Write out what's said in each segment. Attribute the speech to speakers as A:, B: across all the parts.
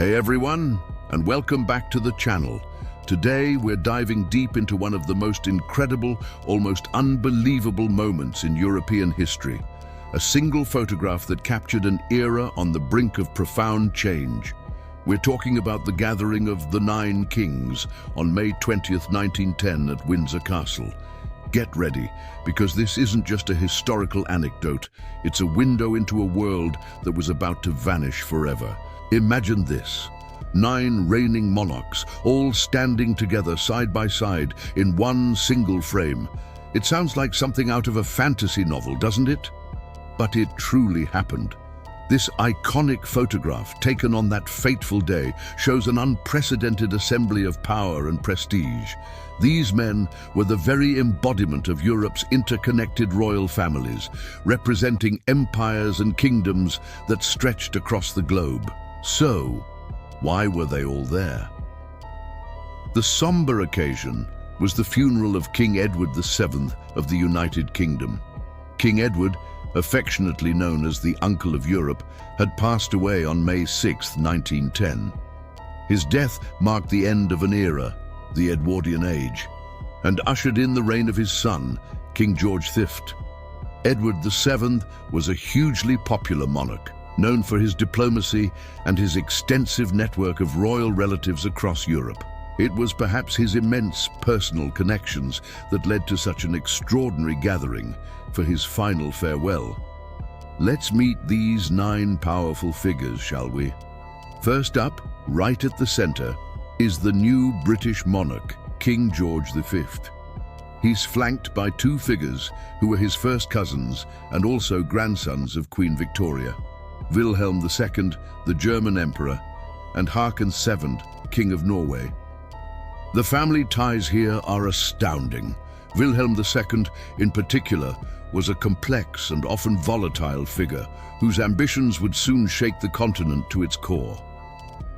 A: Hey everyone, and welcome back to the channel. Today we're diving deep into one of the most incredible, almost unbelievable moments in European history. A single photograph that captured an era on the brink of profound change. We're talking about the gathering of the Nine Kings on May 20th, 1910 at Windsor Castle. Get ready, because this isn't just a historical anecdote, it's a window into a world that was about to vanish forever. Imagine this: 9 reigning monarchs, all standing together side by side in one single frame. It sounds like something out of a fantasy novel, doesn't it? But it truly happened. This iconic photograph, taken on that fateful day, shows an unprecedented assembly of power and prestige. These men were the very embodiment of Europe's interconnected royal families, representing empires and kingdoms that stretched across the globe. So, why were they all there? The somber occasion was the funeral of King Edward VII of the United Kingdom. King Edward, affectionately known as the Uncle of Europe, had passed away on May 6, 1910. His death marked the end of an era, the Edwardian Age, and ushered in the reign of his son, King George V. Edward VII was a hugely popular monarch, known for his diplomacy and his extensive network of royal relatives across Europe. It was perhaps his immense personal connections that led to such an extraordinary gathering for his final farewell. Let's meet these 9 powerful figures, shall we? First up, right at the center, is the new British monarch, King George V. He's flanked by 2 figures who were his first cousins and also grandsons of Queen Victoria: Wilhelm II, the German Emperor, and Håkon VII, King of Norway. The family ties here are astounding. Wilhelm II, in particular, was a complex and often volatile figure whose ambitions would soon shake the continent to its core.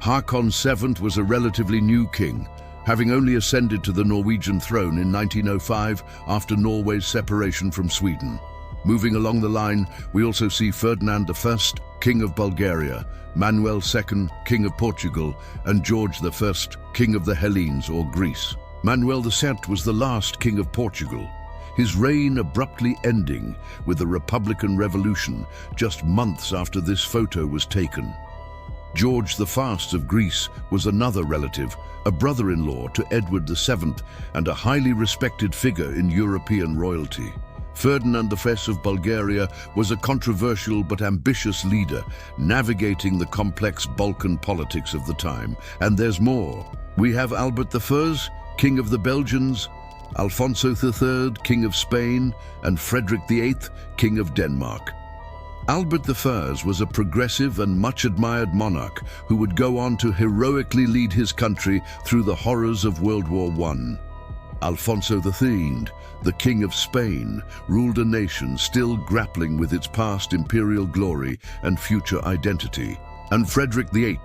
A: Håkon VII was a relatively new king, having only ascended to the Norwegian throne in 1905 after Norway's separation from Sweden. Moving along the line, we also see Ferdinand I, King of Bulgaria, Manuel II, King of Portugal, and George I, King of the Hellenes or Greece. Manuel II was the last King of Portugal, his reign abruptly ending with the Republican Revolution just months after this photo was taken. George the Fast of Greece was another relative, a brother-in-law to Edward VII, and a highly respected figure in European royalty. Ferdinand I of Bulgaria was a controversial but ambitious leader, navigating the complex Balkan politics of the time. And there's more. We have Albert I, King of the Belgians, Alfonso III, King of Spain, and Frederick VIII, King of Denmark. Albert I was a progressive and much-admired monarch who would go on to heroically lead his country through the horrors of World War I. Alfonso III, the King of Spain, ruled a nation still grappling with its past imperial glory and future identity. And Frederick VIII,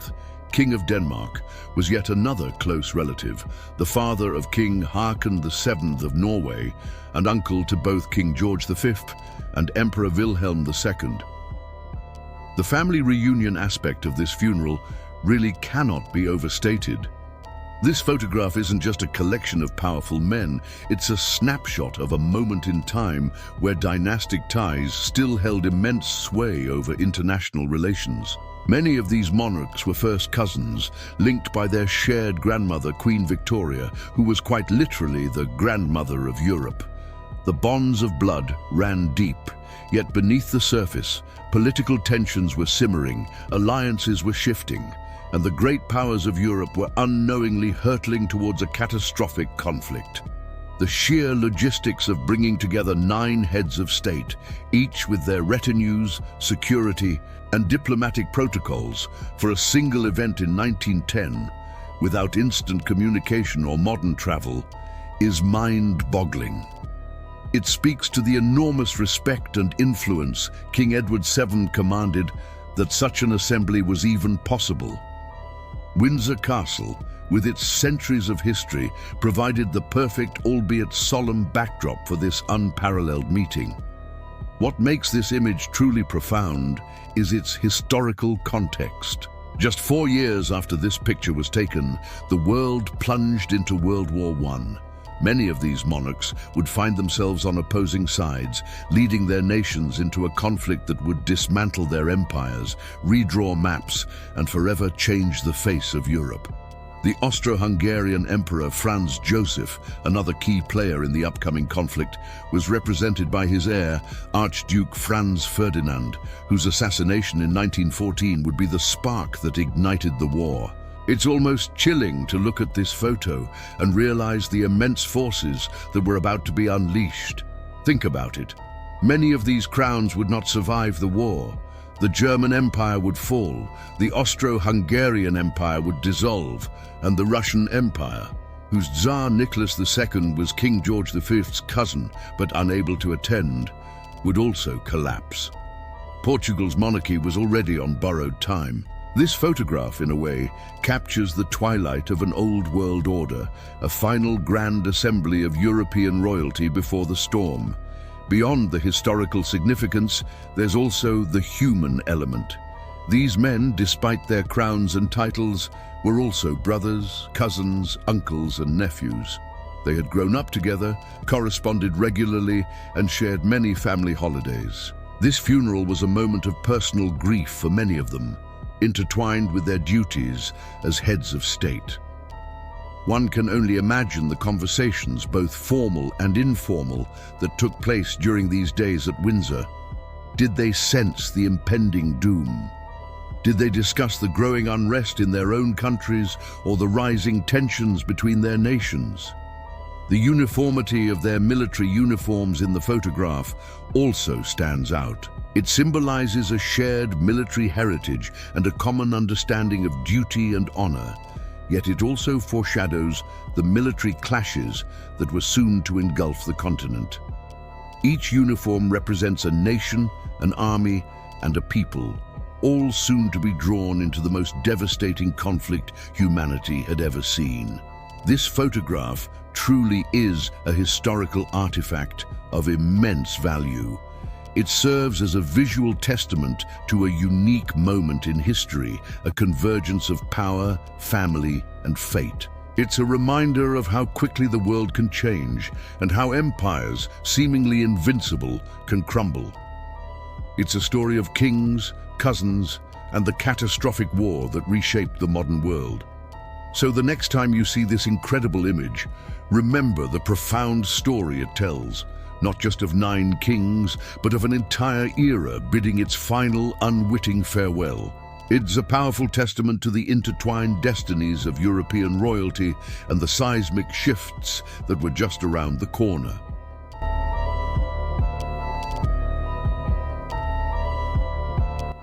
A: King of Denmark, was yet another close relative, the father of King Håkon VII of Norway, and uncle to both King George V and Emperor Wilhelm II. The family reunion aspect of this funeral really cannot be overstated. This photograph isn't just a collection of powerful men, it's a snapshot of a moment in time where dynastic ties still held immense sway over international relations. Many of these monarchs were first cousins, linked by their shared grandmother, Queen Victoria, who was quite literally the grandmother of Europe. The bonds of blood ran deep, yet beneath the surface, political tensions were simmering, alliances were shifting, and the great powers of Europe were unknowingly hurtling towards a catastrophic conflict. The sheer logistics of bringing together 9 heads of state, each with their retinues, security, and diplomatic protocols for a single event in 1910, without instant communication or modern travel, is mind-boggling. It speaks to the enormous respect and influence King Edward VII commanded that such an assembly was even possible. Windsor Castle, with its centuries of history, provided the perfect, albeit solemn, backdrop for this unparalleled meeting. What makes this image truly profound is its historical context. Just 4 years after this picture was taken, the world plunged into World War I. Many of these monarchs would find themselves on opposing sides, leading their nations into a conflict that would dismantle their empires, redraw maps, and forever change the face of Europe. The Austro-Hungarian Emperor Franz Joseph, another key player in the upcoming conflict, was represented by his heir, Archduke Franz Ferdinand, whose assassination in 1914 would be the spark that ignited the war. It's almost chilling to look at this photo and realize the immense forces that were about to be unleashed. Think about it. Many of these crowns would not survive the war. The German Empire would fall, the Austro-Hungarian Empire would dissolve, and the Russian Empire, whose Tsar Nicholas II was King George V's cousin but unable to attend, would also collapse. Portugal's monarchy was already on borrowed time. This photograph, in a way, captures the twilight of an old world order, a final grand assembly of European royalty before the storm. Beyond the historical significance, there's also the human element. These men, despite their crowns and titles, were also brothers, cousins, uncles, and nephews. They had grown up together, corresponded regularly, and shared many family holidays. This funeral was a moment of personal grief for many of them, intertwined with their duties as heads of state. One can only imagine the conversations, both formal and informal, that took place during these days at Windsor. Did they sense the impending doom? Did they discuss the growing unrest in their own countries or the rising tensions between their nations? The uniformity of their military uniforms in the photograph also stands out. It symbolizes a shared military heritage and a common understanding of duty and honor. Yet it also foreshadows the military clashes that were soon to engulf the continent. Each uniform represents a nation, an army, and a people, all soon to be drawn into the most devastating conflict humanity had ever seen. This photograph truly is a historical artifact of immense value. It serves as a visual testament to a unique moment in history, a convergence of power, family, and fate. It's a reminder of how quickly the world can change and how empires, seemingly invincible, can crumble. It's a story of kings, cousins, and the catastrophic war that reshaped the modern world. So the next time you see this incredible image, remember the profound story it tells, not just of 9 kings, but of an entire era bidding its final, unwitting farewell. It's a powerful testament to the intertwined destinies of European royalty and the seismic shifts that were just around the corner.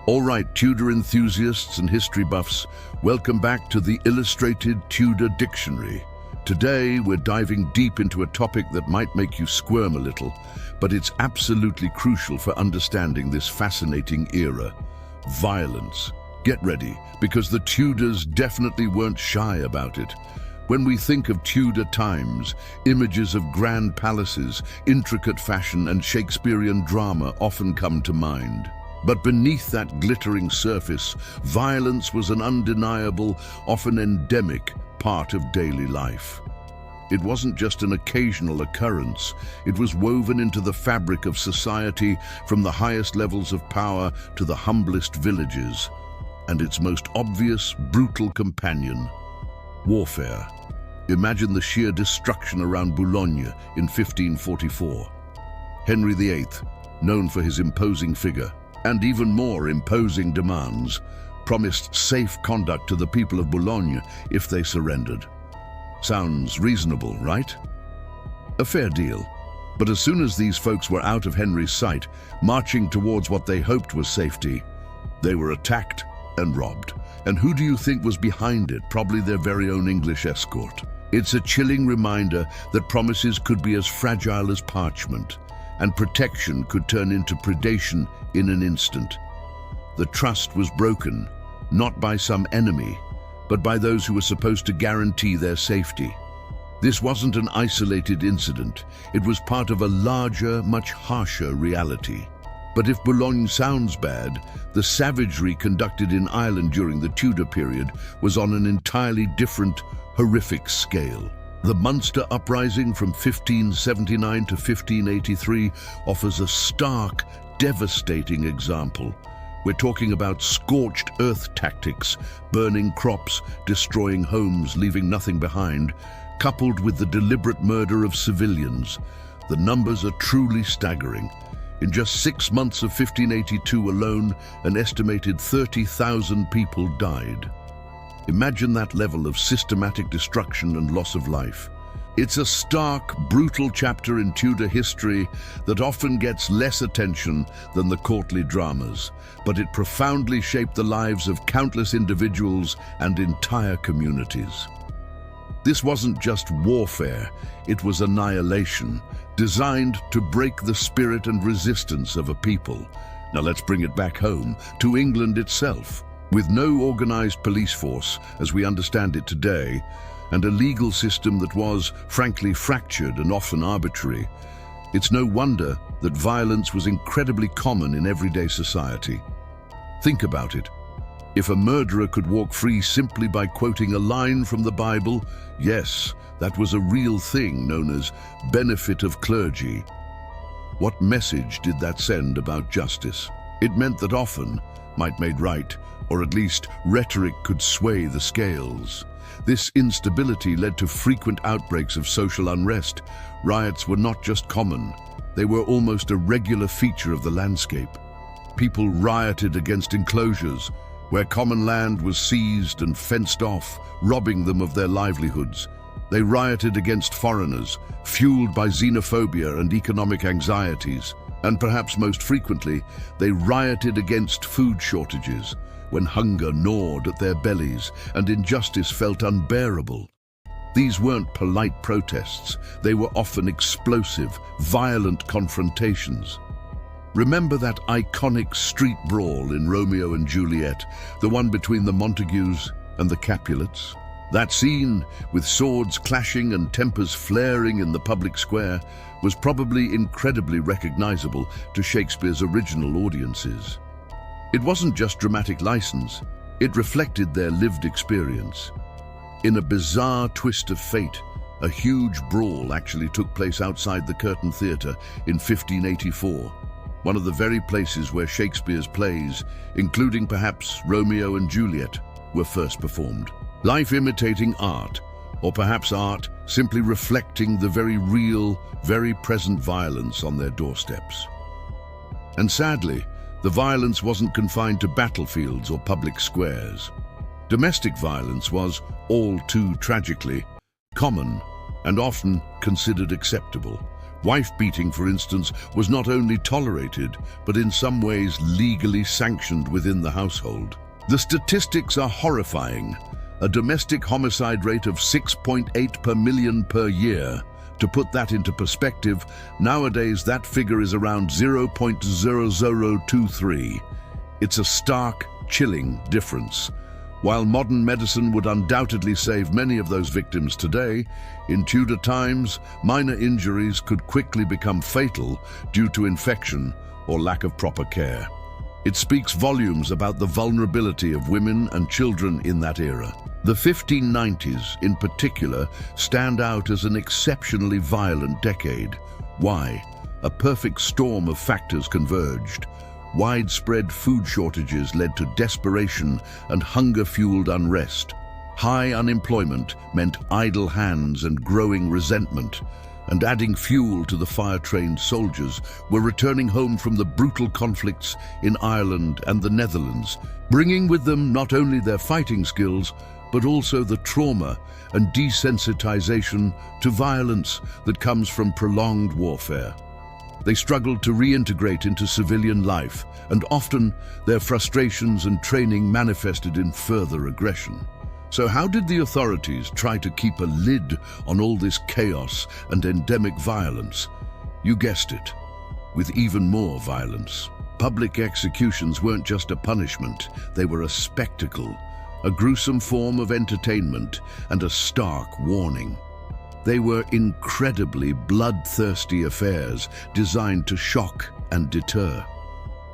A: All right, Tudor enthusiasts and history buffs, welcome back to the Illustrated Tudor Dictionary. Today, we're diving deep into a topic that might make you squirm a little, but it's absolutely crucial for understanding this fascinating era: violence. Get ready, because the Tudors definitely weren't shy about it. When we think of Tudor times, images of grand palaces, intricate fashion, and Shakespearean drama often come to mind. But beneath that glittering surface, violence was an undeniable, often endemic part of daily life. It wasn't just an occasional occurrence. It was woven into the fabric of society, from the highest levels of power to the humblest villages. And its most obvious, brutal companion: warfare. Imagine the sheer destruction around Boulogne in 1544. Henry VIII, known for his imposing figure, and even more imposing demands, promised safe conduct to the people of Boulogne if they surrendered. Sounds reasonable, right? A fair deal. But as soon as these folks were out of Henry's sight, marching towards what they hoped was safety, they were attacked and robbed. And who do you think was behind it? Probably their very own English escort. It's a chilling reminder that promises could be as fragile as parchment, and protection could turn into predation in an instant. The trust was broken, not by some enemy, but by those who were supposed to guarantee their safety. This wasn't an isolated incident. It was part of a larger, much harsher reality. But if Boulogne sounds bad, the savagery conducted in Ireland during the Tudor period was on an entirely different, horrific scale. The Munster Uprising from 1579 to 1583 offers a stark, devastating example. We're talking about scorched earth tactics, burning crops, destroying homes, leaving nothing behind, coupled with the deliberate murder of civilians. The numbers are truly staggering. In just 6 months of 1582 alone, an estimated 30,000 people died. Imagine that level of systematic destruction and loss of life. It's a stark, brutal chapter in Tudor history that often gets less attention than the courtly dramas, but it profoundly shaped the lives of countless individuals and entire communities. This wasn't just warfare, it was annihilation, designed to break the spirit and resistance of a people. Now let's bring it back home, to England itself. With no organized police force, as we understand it today, and a legal system that was, frankly, fractured and often arbitrary, it's no wonder that violence was incredibly common in everyday society. Think about it. If a murderer could walk free simply by quoting a line from the Bible, yes, that was a real thing known as benefit of clergy. What message did that send about justice? It meant that often, might made right, or at least rhetoric could sway the scales. This instability led to frequent outbreaks of social unrest. Riots were not just common, they were almost a regular feature of the landscape. People rioted against enclosures, where common land was seized and fenced off, robbing them of their livelihoods. They rioted against foreigners, fueled by xenophobia and economic anxieties. And perhaps most frequently, they rioted against food shortages, when hunger gnawed at their bellies and injustice felt unbearable. These weren't polite protests, they were often explosive, violent confrontations. Remember that iconic street brawl in Romeo and Juliet, the one between the Montagues and the Capulets? That scene, with swords clashing and tempers flaring in the public square, was probably incredibly recognizable to Shakespeare's original audiences. It wasn't just dramatic license, it reflected their lived experience. In a bizarre twist of fate, a huge brawl actually took place outside the Curtain Theatre in 1584, one of the very places where Shakespeare's plays, including perhaps Romeo and Juliet, were first performed. Life imitating art, or perhaps art simply reflecting the very real, very present violence on their doorsteps. And sadly, the violence wasn't confined to battlefields or public squares. Domestic violence was, all too tragically, common and often considered acceptable. Wife-beating, for instance, was not only tolerated, but in some ways legally sanctioned within the household. The statistics are horrifying. A domestic homicide rate of 6.8 per million per year. To put that into perspective, nowadays that figure is around 0.0023. It's a stark, chilling difference. While modern medicine would undoubtedly save many of those victims today, in Tudor times, minor injuries could quickly become fatal due to infection or lack of proper care. It speaks volumes about the vulnerability of women and children in that era. The 1590s, in particular, stand out as an exceptionally violent decade. Why? A perfect storm of factors converged. Widespread food shortages led to desperation and hunger-fueled unrest. High unemployment meant idle hands and growing resentment, and adding fuel to the fire-trained soldiers were returning home from the brutal conflicts in Ireland and the Netherlands, bringing with them not only their fighting skills, but also the trauma and desensitization to violence that comes from prolonged warfare. They struggled to reintegrate into civilian life, and often their frustrations and training manifested in further aggression. So how did the authorities try to keep a lid on all this chaos and endemic violence? You guessed it, with even more violence. Public executions weren't just a punishment, they were a spectacle, a gruesome form of entertainment, and a stark warning. They were incredibly bloodthirsty affairs designed to shock and deter.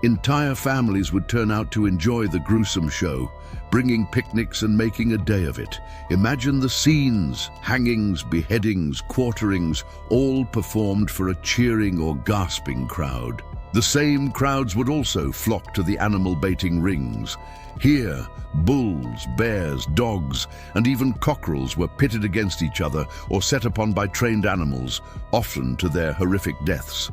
A: Entire families would turn out to enjoy the gruesome show, bringing picnics and making a day of it. Imagine the scenes: hangings, beheadings, quarterings, all performed for a cheering or gasping crowd. The same crowds would also flock to the animal baiting rings. Here, bulls, bears, dogs, and even cockerels were pitted against each other or set upon by trained animals, often to their horrific deaths.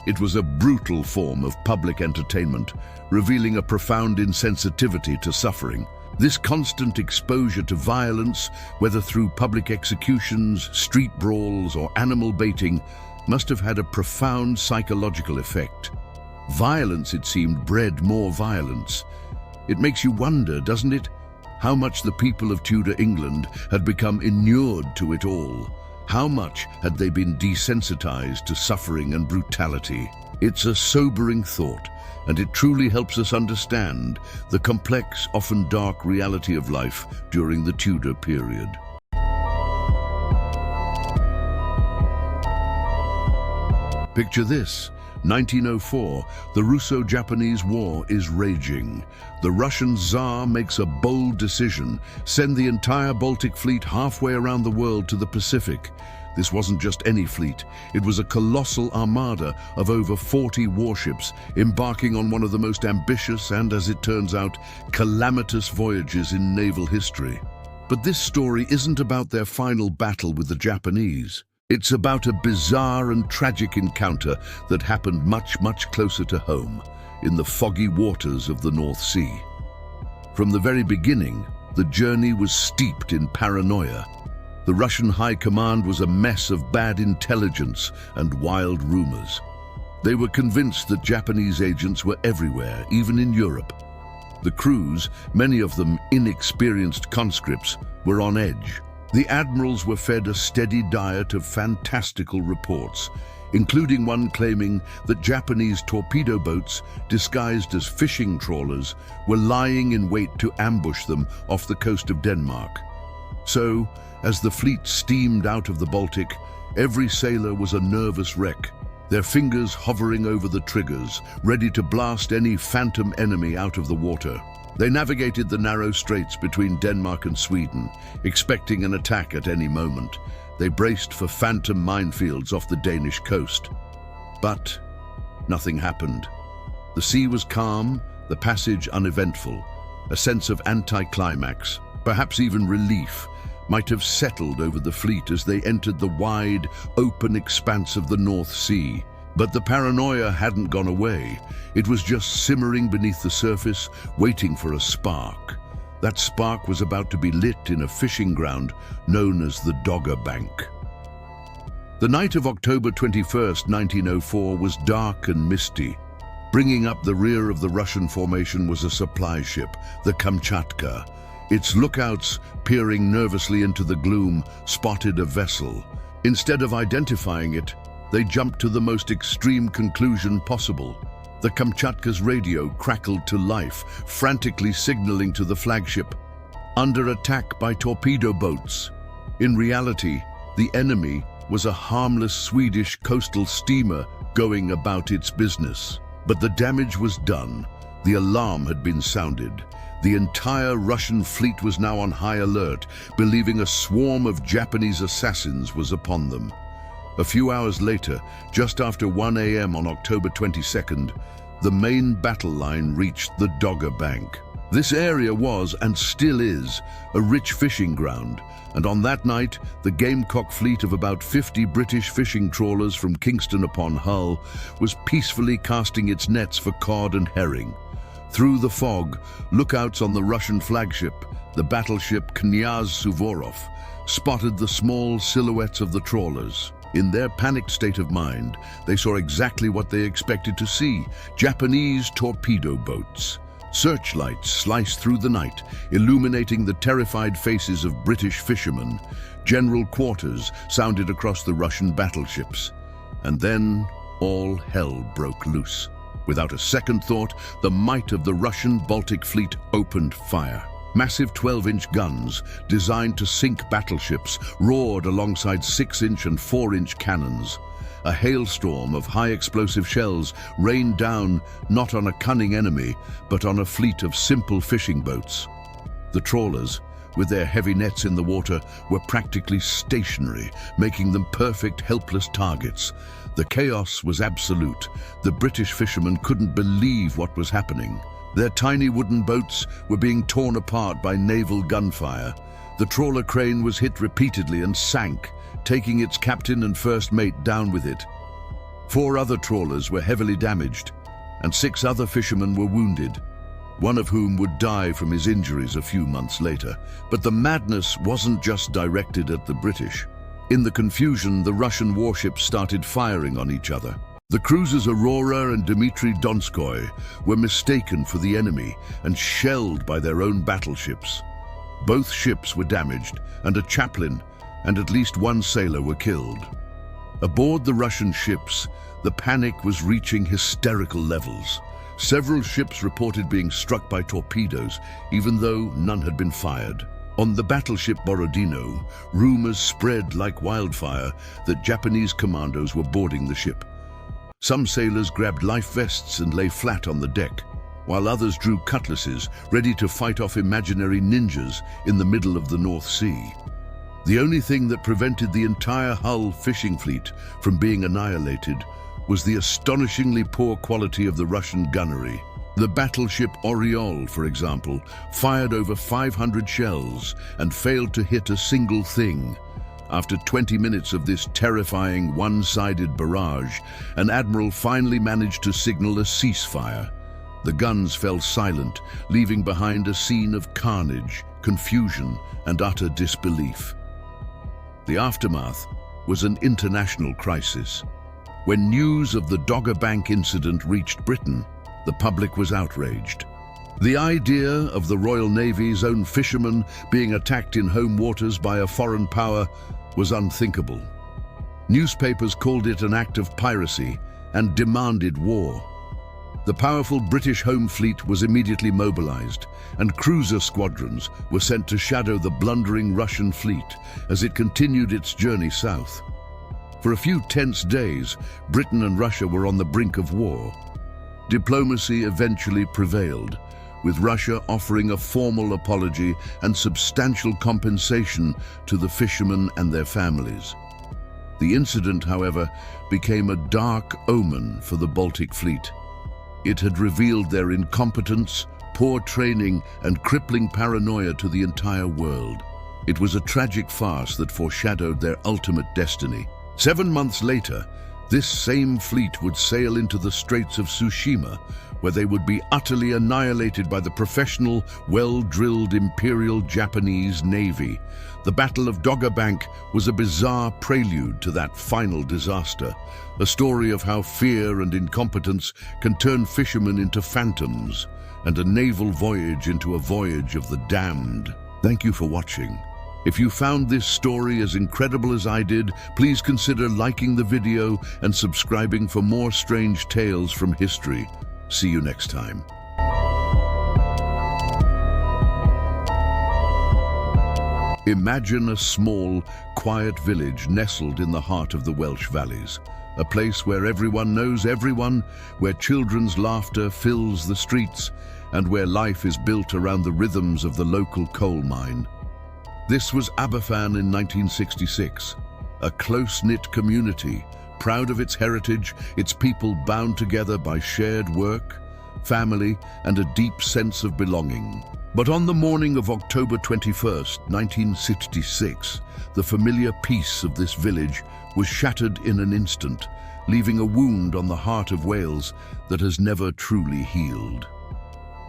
A: It was a brutal form of public entertainment, revealing a profound insensitivity to suffering. This constant exposure to violence, whether through public executions, street brawls, or animal baiting, must have had a profound psychological effect. Violence, it seemed, bred more violence. It makes you wonder, doesn't it, how much the people of Tudor England had become inured to it all. How much had they been desensitized to suffering and brutality? It's a sobering thought, and it truly helps us understand the complex, often dark reality of life during the Tudor period. Picture this. 1904, the Russo-Japanese War is raging. The Russian Tsar makes a bold decision: send the entire Baltic fleet halfway around the world to the Pacific. This wasn't just any fleet. It was a colossal armada of over 40 warships, embarking on one of the most ambitious and, as it turns out, calamitous voyages in naval history. But this story isn't about their final battle with the Japanese. It's about a bizarre and tragic encounter that happened much, much closer to home, in the foggy waters of the North Sea. From the very beginning, the journey was steeped in paranoia. The Russian High Command was a mess of bad intelligence and wild rumors. They were convinced that Japanese agents were everywhere, even in Europe. The crews, many of them inexperienced conscripts, were on edge. The admirals were fed a steady diet of fantastical reports, including one claiming that Japanese torpedo boats, disguised as fishing trawlers, were lying in wait to ambush them off the coast of Denmark. So, as the fleet steamed out of the Baltic, every sailor was a nervous wreck, their fingers hovering over the triggers, ready to blast any phantom enemy out of the water. They navigated the narrow straits between Denmark and Sweden, expecting an attack at any moment. They braced for phantom minefields off the Danish coast. But nothing happened. The sea was calm, the passage uneventful. A sense of anticlimax, perhaps even relief, might have settled over the fleet as they entered the wide, open expanse of the North Sea. But the paranoia hadn't gone away. It was just simmering beneath the surface, waiting for a spark. That spark was about to be lit in a fishing ground known as the Dogger Bank. The night of October 21st, 1904 was dark and misty. Bringing up the rear of the Russian formation was a supply ship, the Kamchatka. Its lookouts, peering nervously into the gloom, spotted a vessel. Instead of identifying it, they jumped to the most extreme conclusion possible. The Kamchatka's radio crackled to life, frantically signaling to the flagship, under attack by torpedo boats. In reality, the enemy was a harmless Swedish coastal steamer going about its business. But the damage was done. The alarm had been sounded. The entire Russian fleet was now on high alert, believing a swarm of Japanese assassins was upon them. A few hours later, just after 1 a.m. on October 22nd, the main battle line reached the Dogger Bank. This area was, and still is, a rich fishing ground, and on that night, the Gamecock fleet of about 50 British fishing trawlers from Kingston upon Hull was peacefully casting its nets for cod and herring. Through the fog, lookouts on the Russian flagship, the battleship Knyaz Suvorov, spotted the small silhouettes of the trawlers. In their panicked state of mind, they saw exactly what they expected to see: Japanese torpedo boats. Searchlights sliced through the night, illuminating the terrified faces of British fishermen. General quarters sounded across the Russian battleships. And then all hell broke loose. Without a second thought, the might of the Russian Baltic fleet opened fire. Massive 12-inch guns, designed to sink battleships, roared alongside 6-inch and 4-inch cannons. a hailstorm of high-explosive shells rained down not on a cunning enemy, but on a fleet of simple fishing boats. The trawlers, with their heavy nets in the water, were practically stationary, making them perfect, helpless targets. The chaos was absolute. The British fishermen couldn't believe what was happening. Their tiny wooden boats were being torn apart by naval gunfire. The trawler crane was hit repeatedly and sank, taking its captain and first mate down with it. 4 other trawlers were heavily damaged, and 6 other fishermen were wounded, one of whom would die from his injuries a few months later. But the madness wasn't just directed at the British. In the confusion, the Russian warships started firing on each other. The cruisers Aurora and Dmitry Donskoy were mistaken for the enemy and shelled by their own battleships. Both ships were damaged, and a chaplain and at least 1 sailor were killed. Aboard the Russian ships, the panic was reaching hysterical levels. Several ships reported being struck by torpedoes, even though none had been fired. On the battleship Borodino, rumors spread like wildfire that Japanese commandos were boarding the ship. Some sailors grabbed life vests and lay flat on the deck, while others drew cutlasses, ready to fight off imaginary ninjas in the middle of the North Sea. The only thing that prevented the entire Hull fishing fleet from being annihilated was the astonishingly poor quality of the Russian gunnery. The battleship Oriol, for example, fired over 500 shells and failed to hit a single thing. After 20 minutes of this terrifying one-sided barrage, an admiral finally managed to signal a ceasefire. The guns fell silent, leaving behind a scene of carnage, confusion, and utter disbelief. The aftermath was an international crisis. When news of the Dogger Bank incident reached Britain, the public was outraged. The idea of the Royal Navy's own fishermen being attacked in home waters by a foreign power was unthinkable. Newspapers called it an act of piracy and demanded war. The powerful British home fleet was immediately mobilized, and cruiser squadrons were sent to shadow the blundering Russian fleet as it continued its journey south. For a few tense days, Britain and Russia were on the brink of war. Diplomacy eventually prevailed, with Russia offering a formal apology and substantial compensation to the fishermen and their families. The incident, however, became a dark omen for the Baltic Fleet. It had revealed their incompetence, poor training, and crippling paranoia to the entire world. It was a tragic farce that foreshadowed their ultimate destiny. 7 months later, this same fleet would sail into the Straits of Tsushima, where they would be utterly annihilated by the professional, well-drilled Imperial Japanese Navy. The Battle of Dogger Bank was a bizarre prelude to that final disaster, a story of how fear and incompetence can turn fishermen into phantoms, and a naval voyage into a voyage of the damned. Thank you for watching. If you found this story as incredible as I did, please consider liking the video and subscribing for more strange tales from history. See you next time. Imagine a small, quiet village nestled in the heart of the Welsh valleys. A place where everyone knows everyone, where children's laughter fills the streets, and where life is built around the rhythms of the local coal mine. This was Aberfan in 1966, a close-knit community, proud of its heritage, its people bound together by shared work, family, and a deep sense of belonging. But on the morning of October 21st, 1966, the familiar peace of this village was shattered in an instant, leaving a wound on the heart of Wales that has never truly healed.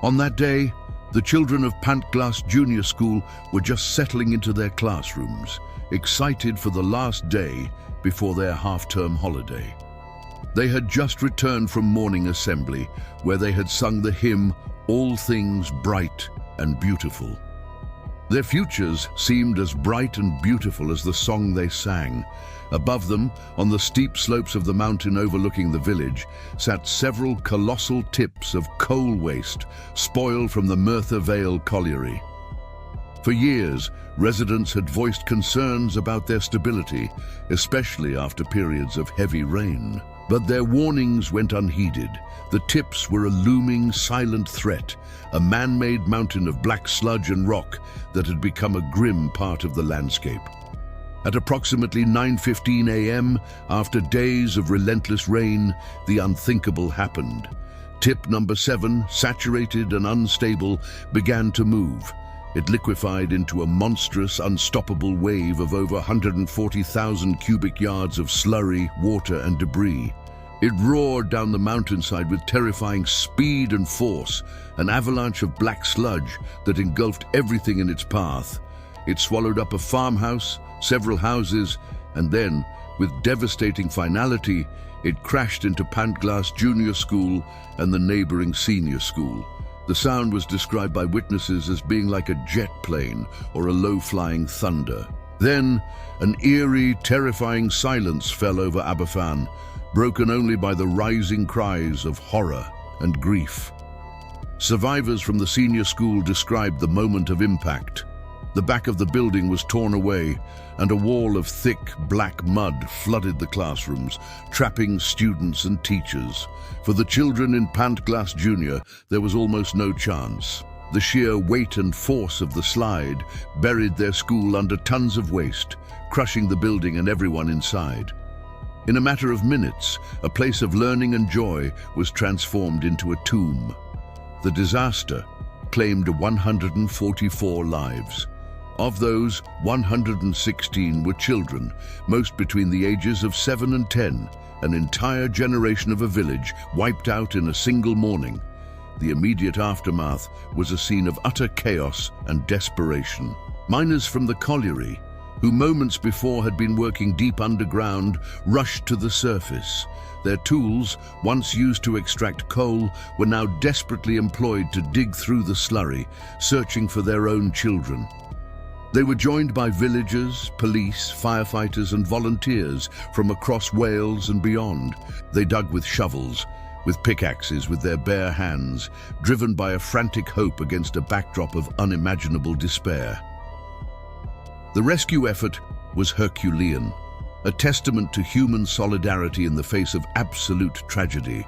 A: On that day, the children of Pantglas Junior School were just settling into their classrooms, excited for the last day before their half-term holiday. They had just returned from morning assembly, where they had sung the hymn, "All Things Bright and Beautiful." Their futures seemed as bright and beautiful as the song they sang. Above them, on the steep slopes of the mountain overlooking the village, sat several colossal tips of coal waste spoiled from the Merthyr Vale colliery. For years, residents had voiced concerns about their stability, especially after periods of heavy rain. But their warnings went unheeded. The tips were a looming, silent threat, a man-made mountain of black sludge and rock that had become a grim part of the landscape. At approximately 9:15 a.m., after days of relentless rain, the unthinkable happened. Tip number 7, saturated and unstable, began to move. It liquefied into a monstrous, unstoppable wave of over 140,000 cubic yards of slurry, water, and debris. It roared down the mountainside with terrifying speed and force, an avalanche of black sludge that engulfed everything in its path. It swallowed up a farmhouse, several houses, and then, with devastating finality, it crashed into Pantglas Junior School and the neighboring senior school. The sound was described by witnesses as being like a jet plane or a low-flying thunder. Then, an eerie, terrifying silence fell over Aberfan, broken only by the rising cries of horror and grief. Survivors from the senior school described the moment of impact. The back of the building was torn away, and a wall of thick, black mud flooded the classrooms, trapping students and teachers. For the children in Pantglas Junior, there was almost no chance. The sheer weight and force of the slide buried their school under tons of waste, crushing the building and everyone inside. In a matter of minutes, a place of learning and joy was transformed into a tomb. The disaster claimed 144 lives. Of those, 116 were children, most between the ages of 7 and 10, an entire generation of a village wiped out in a single morning. The immediate aftermath was a scene of utter chaos and desperation. Miners from the colliery, who moments before had been working deep underground, rushed to the surface. Their tools, once used to extract coal, were now desperately employed to dig through the slurry, searching for their own children. They were joined by villagers, police, firefighters, and volunteers from across Wales and beyond. They dug with shovels, with pickaxes, with their bare hands, driven by a frantic hope against a backdrop of unimaginable despair. The rescue effort was Herculean, a testament to human solidarity in the face of absolute tragedy.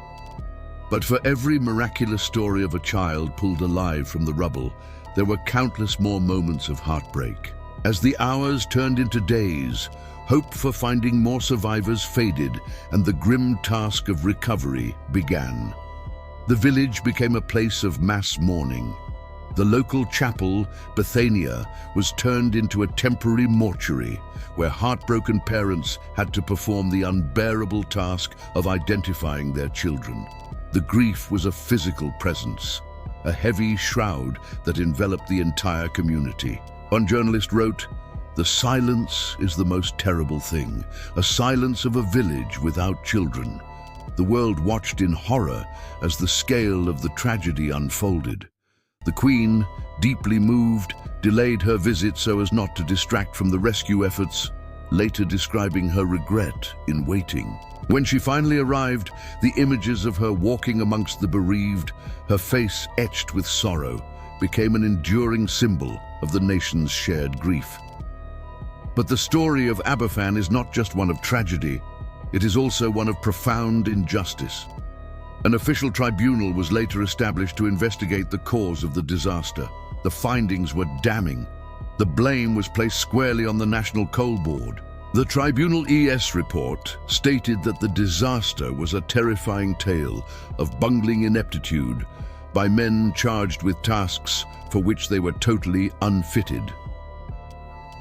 A: But for every miraculous story of a child pulled alive from the rubble, there were countless more moments of heartbreak. As the hours turned into days, hope for finding more survivors faded, and the grim task of recovery began. The village became a place of mass mourning. The local chapel, Bethania, was turned into a temporary mortuary, where heartbroken parents had to perform the unbearable task of identifying their children. The grief was a physical presence, a heavy shroud that enveloped the entire community. One journalist wrote, "The silence is the most terrible thing, a silence of a village without children." The world watched in horror as the scale of the tragedy unfolded. The Queen, deeply moved, delayed her visit so as not to distract from the rescue efforts, later describing her regret in waiting. When she finally arrived, the images of her walking amongst the bereaved, her face etched with sorrow, became an enduring symbol of the nation's shared grief. But the story of Aberfan is not just one of tragedy, it is also one of profound injustice. An official tribunal was later established to investigate the cause of the disaster. The findings were damning. The blame was placed squarely on the National Coal Board. The Tribunal ES report stated that the disaster was a terrifying tale of bungling ineptitude by men charged with tasks for which they were totally unfitted.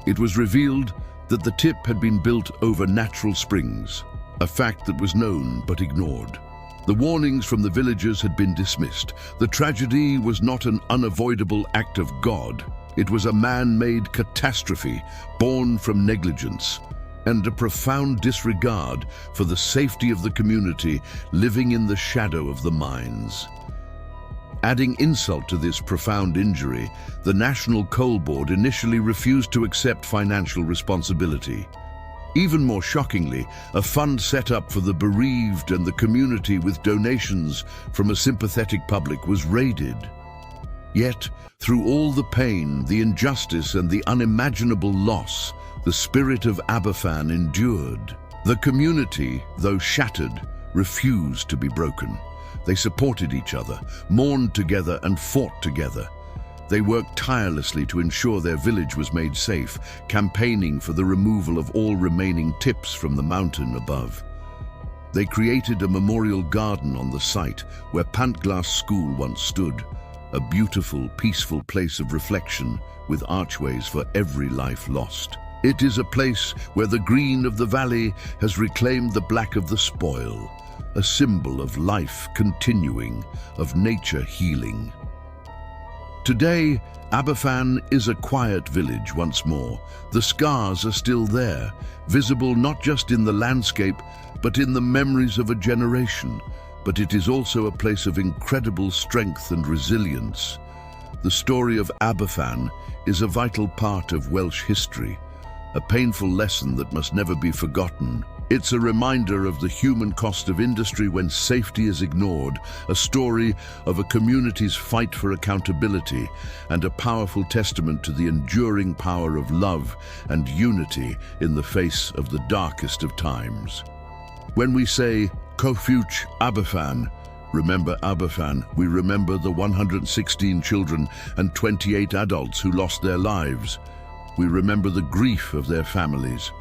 A: It was revealed that the tip had been built over natural springs, a fact that was known but ignored. The warnings from the villagers had been dismissed. The tragedy was not an unavoidable act of God. It was a man-made catastrophe born from negligence and a profound disregard for the safety of the community living in the shadow of the mines. Adding insult to this profound injury, the National Coal Board initially refused to accept financial responsibility. Even more shockingly, a fund set up for the bereaved and the community with donations from a sympathetic public was raided. Yet, through all the pain, the injustice, and the unimaginable loss, the spirit of Aberfan endured. The community, though shattered, refused to be broken. They supported each other, mourned together, and fought together. They worked tirelessly to ensure their village was made safe, campaigning for the removal of all remaining tips from the mountain above. They created a memorial garden on the site where Pantglas School once stood, a beautiful, peaceful place of reflection with archways for every life lost. It is a place where the green of the valley has reclaimed the black of the spoil, a symbol of life continuing, of nature healing. Today, Aberfan is a quiet village once more. The scars are still there, visible not just in the landscape, but in the memories of a generation. But it is also a place of incredible strength and resilience. The story of Aberfan is a vital part of Welsh history, a painful lesson that must never be forgotten. It's a reminder of the human cost of industry when safety is ignored, a story of a community's fight for accountability, and a powerful testament to the enduring power of love and unity in the face of the darkest of times. When we say, Cofiwch Aberfan, remember Aberfan, we remember the 116 children and 28 adults who lost their lives. We remember the grief of their families.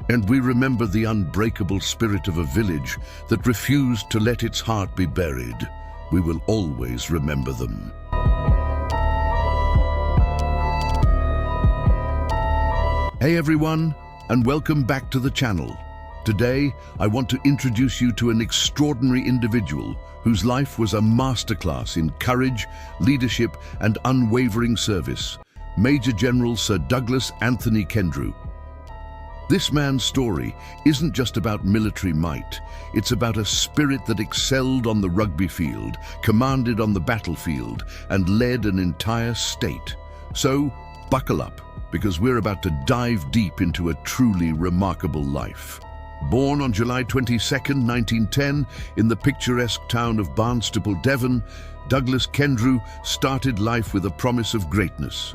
A: And we remember the unbreakable spirit of a village that refused to let its heart be buried. We will always remember them. Hey everyone, and welcome back to the channel. Today, I want to introduce you to an extraordinary individual whose life was a masterclass in courage, leadership, and unwavering service. Major General Sir Douglas Anthony Kendrew. This man's story isn't just about military might. It's about a spirit that excelled on the rugby field, commanded on the battlefield, and led an entire state. So, buckle up, because we're about to dive deep into a truly remarkable life. Born on July 22, 1910, in the picturesque town of Barnstaple, Devon, Douglas Kendrew started life with a promise of greatness.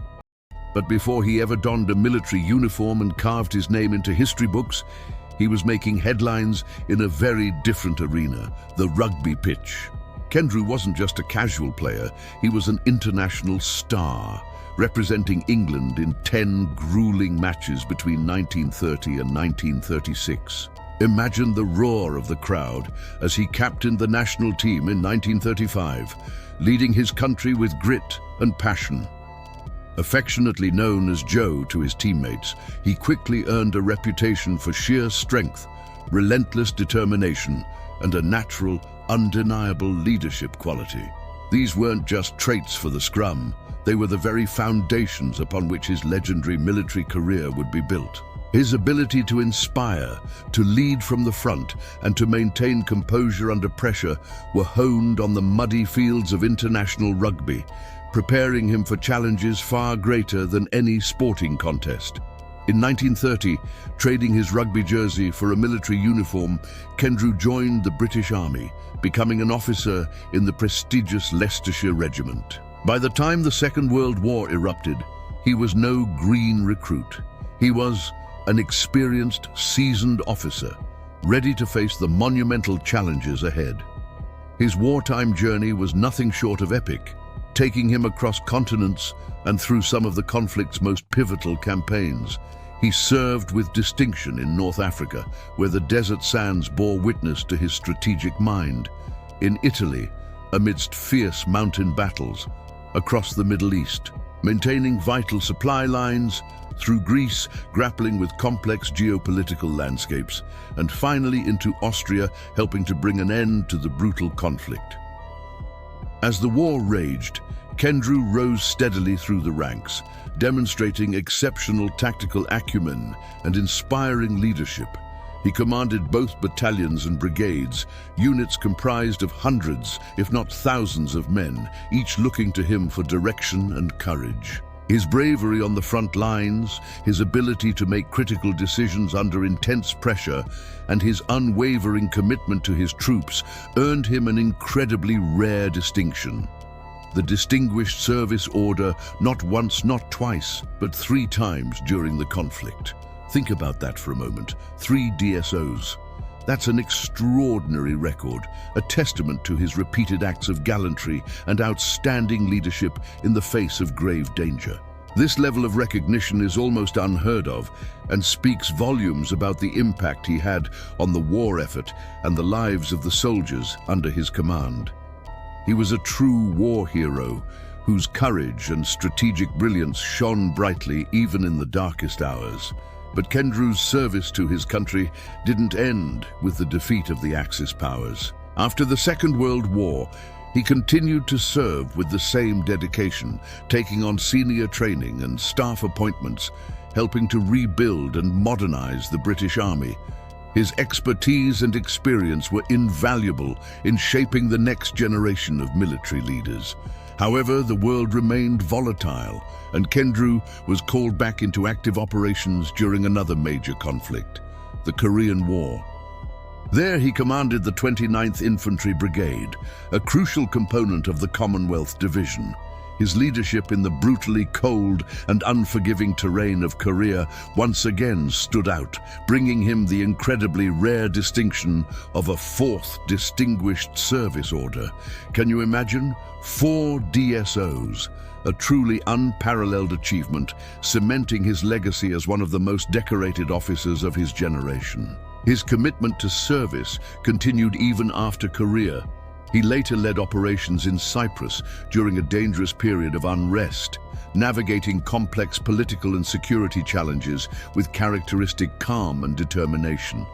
A: But before he ever donned a military uniform and carved his name into history books, he was making headlines in a very different arena, the rugby pitch. Kendrew wasn't just a casual player, he was an international star, representing England in 10 grueling matches between 1930 and 1936. Imagine the roar of the crowd as he captained the national team in 1935, leading his country with grit and passion. Affectionately known as Joe to his teammates, he quickly earned a reputation for sheer strength, relentless determination, and a natural, undeniable leadership quality. These weren't just traits for the scrum, they were the very foundations upon which his legendary military career would be built. His ability to inspire, to lead from the front, and to maintain composure under pressure were honed on the muddy fields of international rugby, preparing him for challenges far greater than any sporting contest. In 1930, trading his rugby jersey for a military uniform, Kendrew joined the British Army, becoming an officer in the prestigious Leicestershire Regiment. By the time the Second World War erupted, he was no green recruit. He was an experienced, seasoned officer, ready to face the monumental challenges ahead. His wartime journey was nothing short of epic, taking him across continents and through some of the conflict's most pivotal campaigns. He served with distinction in North Africa, where the desert sands bore witness to his strategic mind, in Italy, amidst fierce mountain battles, across the Middle East, maintaining vital supply lines, through Greece, grappling with complex geopolitical landscapes, and finally into Austria, helping to bring an end to the brutal conflict. As the war raged, Kendrew rose steadily through the ranks, demonstrating exceptional tactical acumen and inspiring leadership. He commanded both battalions and brigades, units comprised of hundreds, if not thousands of men, each looking to him for direction and courage. His bravery on the front lines, his ability to make critical decisions under intense pressure, and his unwavering commitment to his troops earned him an incredibly rare distinction. the Distinguished Service Order not once, not twice, but 3 times during the conflict. Think about that for a moment. 3 DSOs. That's an extraordinary record, a testament to his repeated acts of gallantry and outstanding leadership in the face of grave danger. This level of recognition is almost unheard of and speaks volumes about the impact he had on the war effort and the lives of the soldiers under his command. He was a true war hero whose courage and strategic brilliance shone brightly even in the darkest hours. But Kendrew's service to his country didn't end with the defeat of the Axis powers. After the Second World War, he continued to serve with the same dedication, taking on senior training and staff appointments, helping to rebuild and modernize the British Army. His expertise and experience were invaluable in shaping the next generation of military leaders. However, the world remained volatile, and Kendrew was called back into active operations during another major conflict, the Korean War. There he commanded the 29th Infantry Brigade, a crucial component of the Commonwealth Division. His leadership in the brutally cold and unforgiving terrain of Korea once again stood out, bringing him the incredibly rare distinction of a 4th Distinguished Service Order. Can you imagine? 4 DSOs, a truly unparalleled achievement, cementing his legacy as one of the most decorated officers of his generation. His commitment to service continued even after Korea. He later led operations in Cyprus during a dangerous period of unrest, navigating complex political and security challenges with characteristic calm and determination.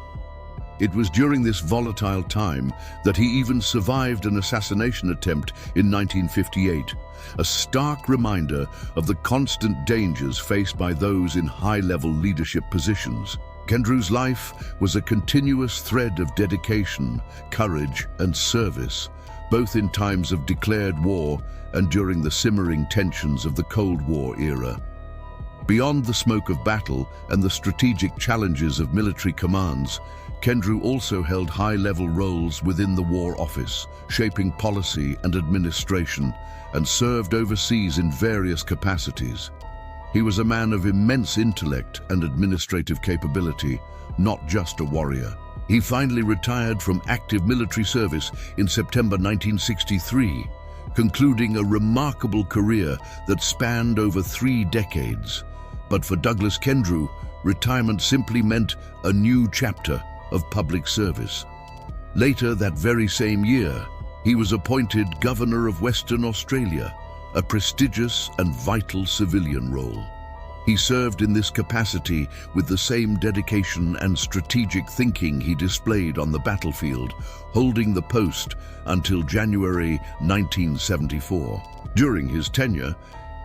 A: It was during this volatile time that he even survived an assassination attempt in 1958, a stark reminder of the constant dangers faced by those in high-level leadership positions. Kendrew's life was a continuous thread of dedication, courage, and service, both in times of declared war and during the simmering tensions of the Cold War era. Beyond the smoke of battle and the strategic challenges of military commands, Kendrew also held high-level roles within the War Office, shaping policy and administration, and served overseas in various capacities. He was a man of immense intellect and administrative capability, not just a warrior. He finally retired from active military service in September 1963, concluding a remarkable career that spanned over 3 decades. But for Douglas Kendrew, retirement simply meant a new chapter of public service. Later that very same year, he was appointed Governor of Western Australia, a prestigious and vital civilian role. He served in this capacity with the same dedication and strategic thinking he displayed on the battlefield, holding the post until January 1974. During his tenure,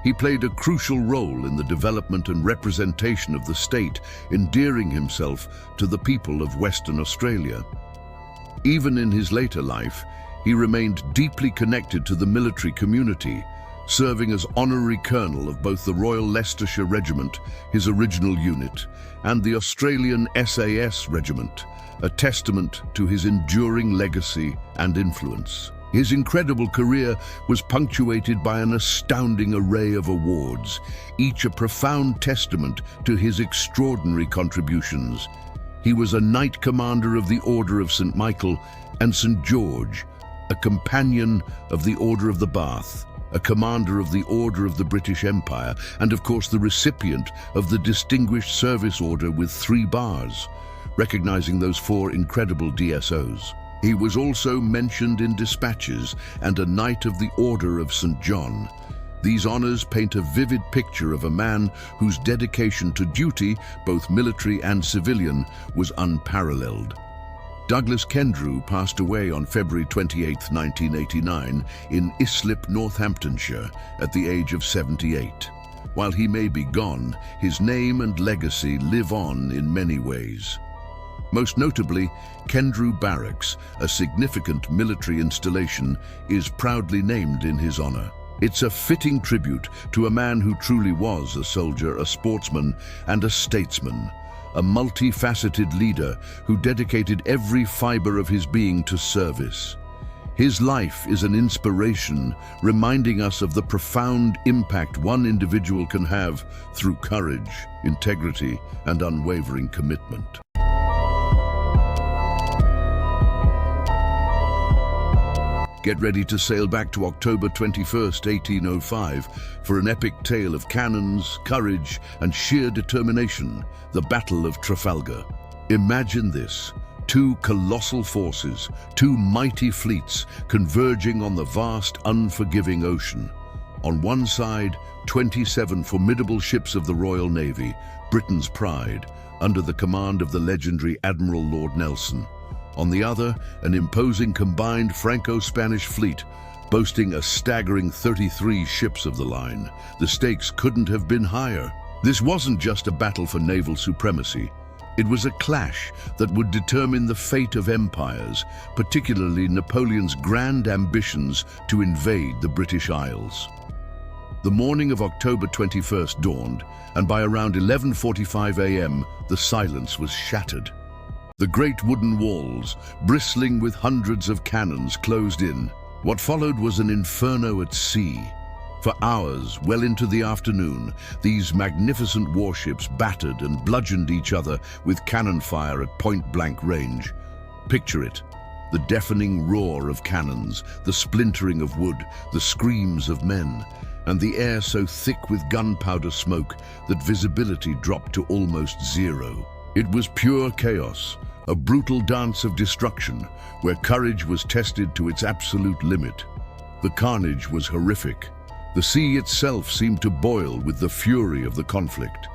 A: he played a crucial role in the development and representation of the state, endearing himself to the people of Western Australia. Even in his later life, he remained deeply connected to the military community, serving as honorary colonel of both the Royal Leicestershire Regiment, his original unit, and the Australian SAS Regiment, a testament to his enduring legacy and influence. His incredible career was punctuated by an astounding array of awards, each a profound testament to his extraordinary contributions. He was a Knight Commander of the Order of St. Michael and St. George, a Companion of the Order of the Bath, a Commander of the Order of the British Empire, and of course the recipient of the Distinguished Service Order with 3 bars, recognizing those 4 incredible DSOs. He was also mentioned in dispatches and a Knight of the Order of St. John. These honors paint a vivid picture of a man whose dedication to duty, both military and civilian, was unparalleled. Douglas Kendrew passed away on February 28, 1989, in Islip, Northamptonshire, at the age of 78. While he may be gone, his name and legacy live on in many ways. Most notably, Kendrew Barracks, a significant military installation, is proudly named in his honor. It's a fitting tribute to a man who truly was a soldier, a sportsman, and a statesman, a multifaceted leader who dedicated every fiber of his being to service. His life is an inspiration, reminding us of the profound impact one individual can have through courage, integrity, and unwavering commitment. Get ready to sail back to October 21st, 1805, for an epic tale of cannons, courage, and sheer determination, the Battle of Trafalgar. Imagine this: two colossal forces, two mighty fleets converging on the vast, unforgiving ocean. On one side, 27 formidable ships of the Royal Navy, Britain's pride, under the command of the legendary Admiral Lord Nelson. On the other, an imposing combined Franco-Spanish fleet, boasting a staggering 33 ships of the line. The stakes couldn't have been higher. This wasn't just a battle for naval supremacy. It was a clash that would determine the fate of empires, particularly Napoleon's grand ambitions to invade the British Isles. The morning of October 21st dawned, and by around 11:45 a.m., the silence was shattered. The great wooden walls, bristling with hundreds of cannons, closed in. What followed was an inferno at sea. For hours, well into the afternoon, these magnificent warships battered and bludgeoned each other with cannon fire at point-blank range. Picture it: the deafening roar of cannons, the splintering of wood, the screams of men, and the air so thick with gunpowder smoke that visibility dropped to almost zero. It was pure chaos, a brutal dance of destruction, where courage was tested to its absolute limit. The carnage was horrific. The sea itself seemed to boil with the fury of the conflict.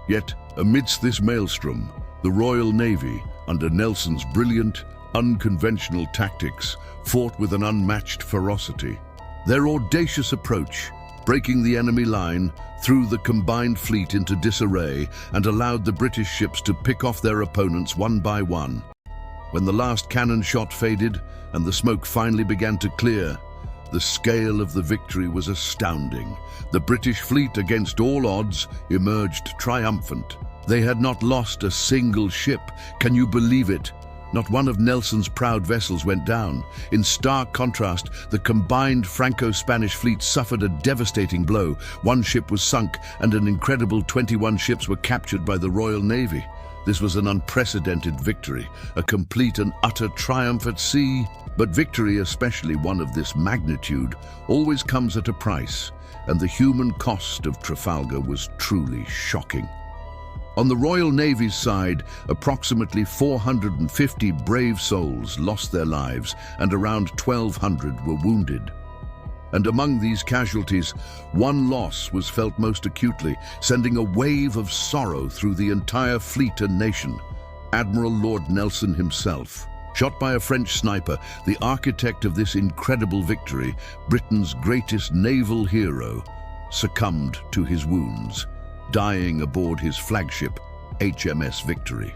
A: Yet, amidst this maelstrom, the Royal Navy, under Nelson's brilliant, unconventional tactics, fought with an unmatched ferocity. Their audacious approach, breaking the enemy line, threw the combined fleet into disarray and allowed the British ships to pick off their opponents one by one. When the last cannon shot faded and the smoke finally began to clear, the scale of the victory was astounding. The British fleet, against all odds, emerged triumphant. They had not lost a single ship. Can you believe it? Not one of Nelson's proud vessels went down. In stark contrast, the combined Franco-Spanish fleet suffered a devastating blow. One ship was sunk, and an incredible 21 ships were captured by the Royal Navy. This was an unprecedented victory, a complete and utter triumph at sea. But victory, especially one of this magnitude, always comes at a price, and the human cost of Trafalgar was truly shocking. On the Royal Navy's side, approximately 450 brave souls lost their lives and around 1,200 were wounded. And among these casualties, one loss was felt most acutely, sending a wave of sorrow through the entire fleet and nation: Admiral Lord Nelson himself. Shot by a French sniper, the architect of this incredible victory, Britain's greatest naval hero, succumbed to his wounds, dying aboard his flagship, HMS Victory.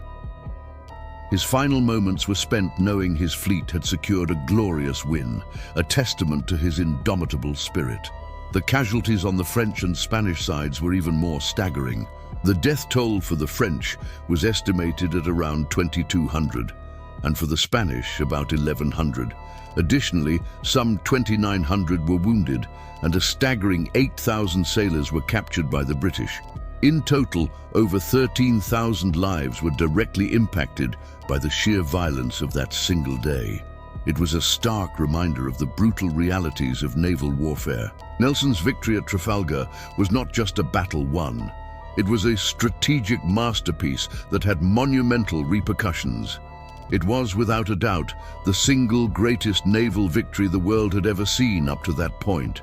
A: His final moments were spent knowing his fleet had secured a glorious win, a testament to his indomitable spirit. The casualties on the French and Spanish sides were even more staggering. The death toll for the French was estimated at around 2,200, and for the Spanish about 1,100. Additionally, some 2,900 were wounded, and a staggering 8,000 sailors were captured by the British. In total, over 13,000 lives were directly impacted by the sheer violence of that single day. It was a stark reminder of the brutal realities of naval warfare. Nelson's victory at Trafalgar was not just a battle won. It was a strategic masterpiece that had monumental repercussions. It was, without a doubt, the single greatest naval victory the world had ever seen up to that point.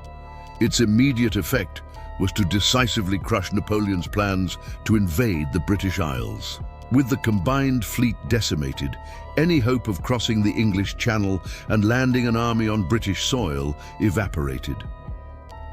A: Its immediate effect was to decisively crush Napoleon's plans to invade the British Isles. With the combined fleet decimated, any hope of crossing the English Channel and landing an army on British soil evaporated.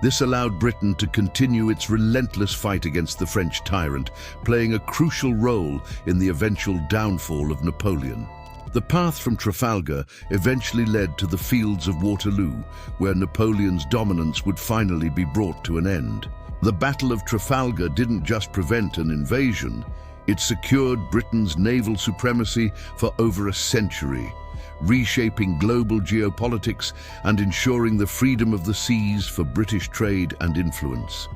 A: This allowed Britain to continue its relentless fight against the French tyrant, playing a crucial role in the eventual downfall of Napoleon. The path from Trafalgar eventually led to the fields of Waterloo, where Napoleon's dominance would finally be brought to an end. The Battle of Trafalgar didn't just prevent an invasion, It secured Britain's naval supremacy for over a century, reshaping global geopolitics and ensuring the freedom of the seas for British trade and influence.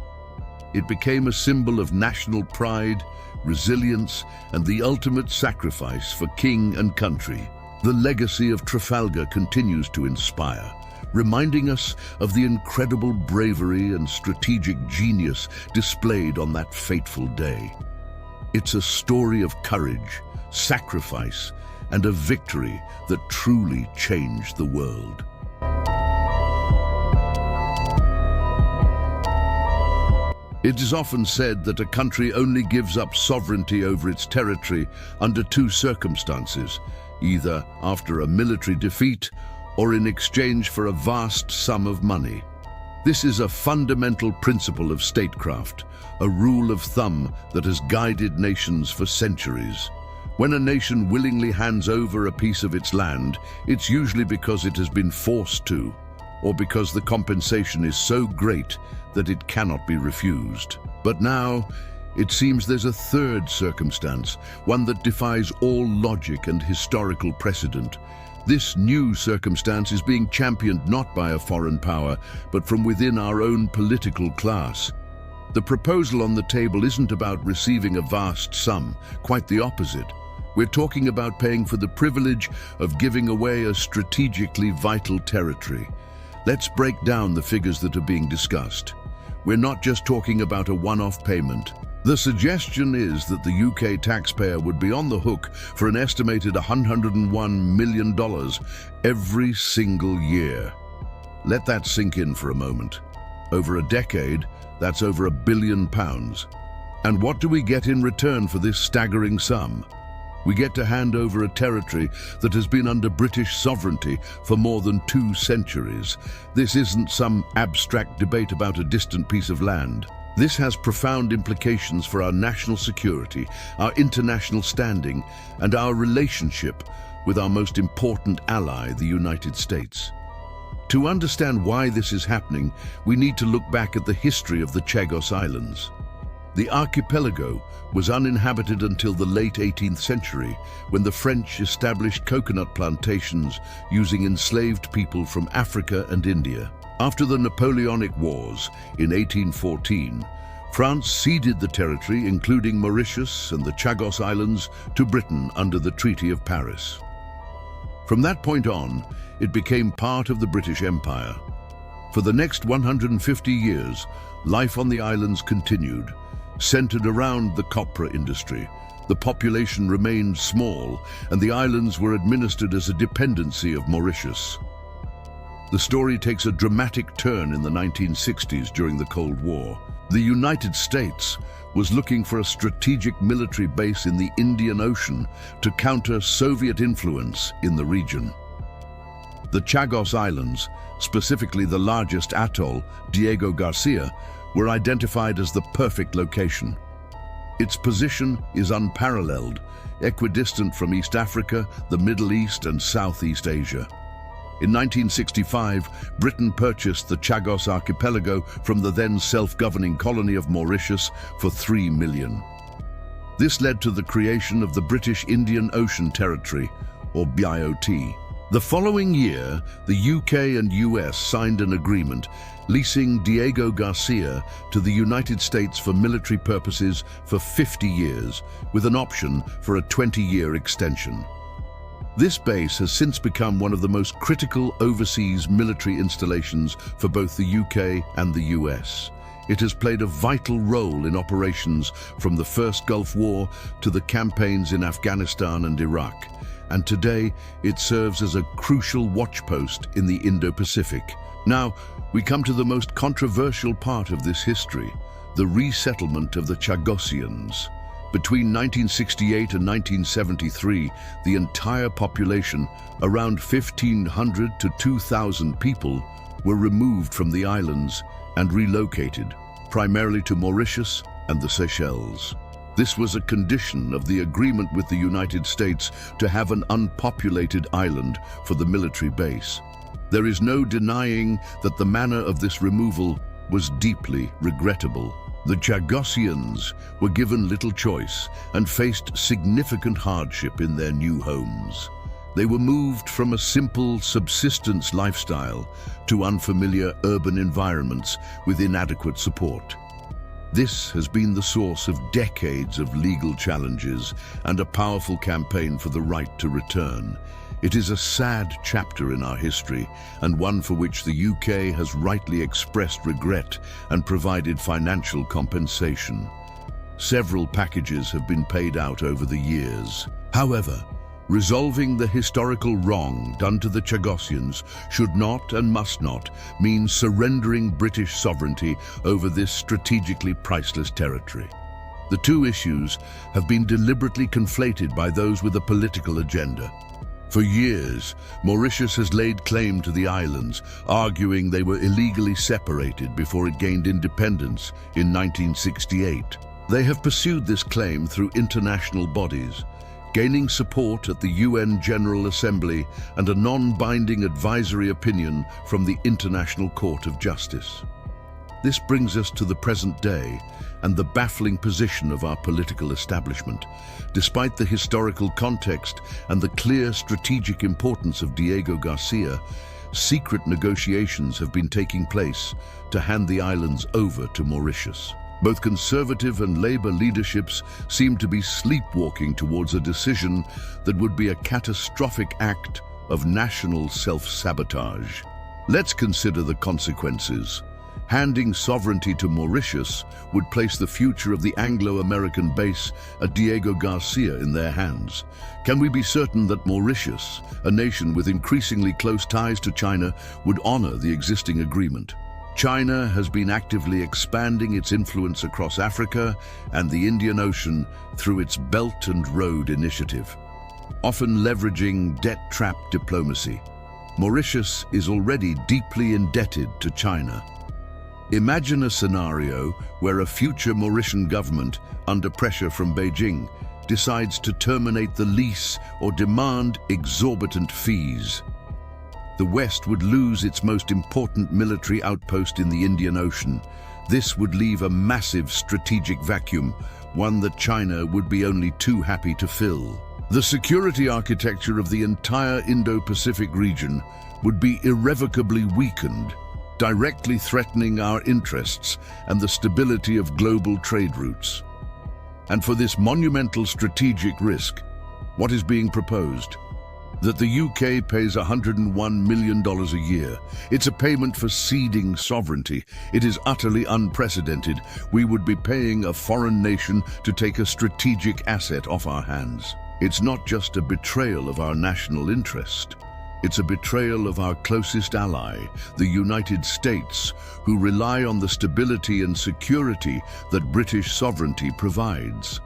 A: It became a symbol of national pride, resilience, and the ultimate sacrifice for king and country. The legacy of Trafalgar continues to inspire, reminding us of the incredible bravery and strategic genius displayed on that fateful day. It's a story of courage, sacrifice, and a victory that truly changed the world. It is often said that a country only gives up sovereignty over its territory under two circumstances, either after a military defeat or in exchange for a vast sum of money. This is a fundamental principle of statecraft, a rule of thumb that has guided nations for centuries. When a nation willingly hands over a piece of its land, it's usually because it has been forced to, or because the compensation is so great that it cannot be refused. But now, it seems there's a third circumstance, one that defies all logic and historical precedent. This new circumstance is being championed not by a foreign power, but from within our own political class. The proposal on the table isn't about receiving a vast sum, quite the opposite. We're talking about paying for the privilege of giving away a strategically vital territory. Let's break down the figures that are being discussed. We're not just talking about a one-off payment. The suggestion is that the UK taxpayer would be on the hook for an estimated $101 million every single year. Let that sink in for a moment. Over a decade, that's over £1 billion. And what do we get in return for this staggering sum? We get to hand over a territory that has been under British sovereignty for more than 2 centuries. This isn't some abstract debate about a distant piece of land. This has profound implications for our national security, our international standing, and our relationship with our most important ally, the United States. To understand why this is happening, we need to look back at the history of the Chagos Islands. The archipelago was uninhabited until the late 18th century, when the French established coconut plantations using enslaved people from Africa and India. After the Napoleonic Wars in 1814, France ceded the territory, including Mauritius and the Chagos Islands, to Britain under the Treaty of Paris. From that point on, it became part of the British Empire. For the next 150 years, life on the islands continued, centered around the copra industry. The population remained small, and the islands were administered as a dependency of Mauritius. The story takes a dramatic turn in the 1960s during the Cold War. The United States was looking for a strategic military base in the Indian Ocean to counter Soviet influence in the region. The Chagos Islands, specifically the largest atoll, Diego Garcia, were identified as the perfect location. Its position is unparalleled, equidistant from East Africa, the Middle East, and Southeast Asia. In 1965, Britain purchased the Chagos Archipelago from the then self-governing colony of Mauritius for $3 million. This led to the creation of the British Indian Ocean Territory, or BIOT. The following year, the UK and US signed an agreement leasing Diego Garcia to the United States for military purposes for 50 years, with an option for a 20-year extension. This base has since become one of the most critical overseas military installations for both the UK and the US. It has played a vital role in operations from the First Gulf War to the campaigns in Afghanistan and Iraq, and today it serves as a crucial watchpost in the Indo-Pacific. Now, we come to the most controversial part of this history, the resettlement of the Chagosians. Between 1968 and 1973, the entire population, around 1,500 to 2,000 people, were removed from the islands and relocated, primarily to Mauritius and the Seychelles. This was a condition of the agreement with the United States to have an unpopulated island for the military base. There is no denying that the manner of this removal was deeply regrettable. The Chagossians were given little choice and faced significant hardship in their new homes. They were moved from a simple subsistence lifestyle to unfamiliar urban environments with inadequate support. This has been the source of decades of legal challenges and a powerful campaign for the right to return. It is a sad chapter in our history, and one for which the UK has rightly expressed regret and provided financial compensation. Several packages have been paid out over the years. However, resolving the historical wrong done to the Chagossians should not and must not mean surrendering British sovereignty over this strategically priceless territory. The two issues have been deliberately conflated by those with a political agenda. For years, Mauritius has laid claim to the islands, arguing they were illegally separated before it gained independence in 1968. They have pursued this claim through international bodies, gaining support at the UN General Assembly and a non-binding advisory opinion from the International Court of Justice. This brings us to the present day and the baffling position of our political establishment. Despite the historical context and the clear strategic importance of Diego Garcia, secret negotiations have been taking place to hand the islands over to Mauritius. Both Conservative and Labour leaderships seem to be sleepwalking towards a decision that would be a catastrophic act of national self-sabotage. Let's consider the consequences. Handing sovereignty to Mauritius would place the future of the Anglo-American base at Diego Garcia in their hands. Can we be certain that Mauritius, a nation with increasingly close ties to China, would honor the existing agreement? China has been actively expanding its influence across Africa and the Indian Ocean through its Belt and Road Initiative, often leveraging debt-trap diplomacy. Mauritius is already deeply indebted to China. Imagine a scenario where a future Mauritian government, under pressure from Beijing, decides to terminate the lease or demand exorbitant fees. The West would lose its most important military outpost in the Indian Ocean. This would leave a massive strategic vacuum, one that China would be only too happy to fill. The security architecture of the entire Indo-Pacific region would be irrevocably weakened, directly threatening our interests and the stability of global trade routes. And for this monumental strategic risk, what is being proposed? That the UK pays $101 million a year. It's a payment for ceding sovereignty. It is utterly unprecedented. We would be paying a foreign nation to take a strategic asset off our hands. It's not just a betrayal of our national interest. It's a betrayal of our closest ally, the United States, who rely on the stability and security that British sovereignty provides.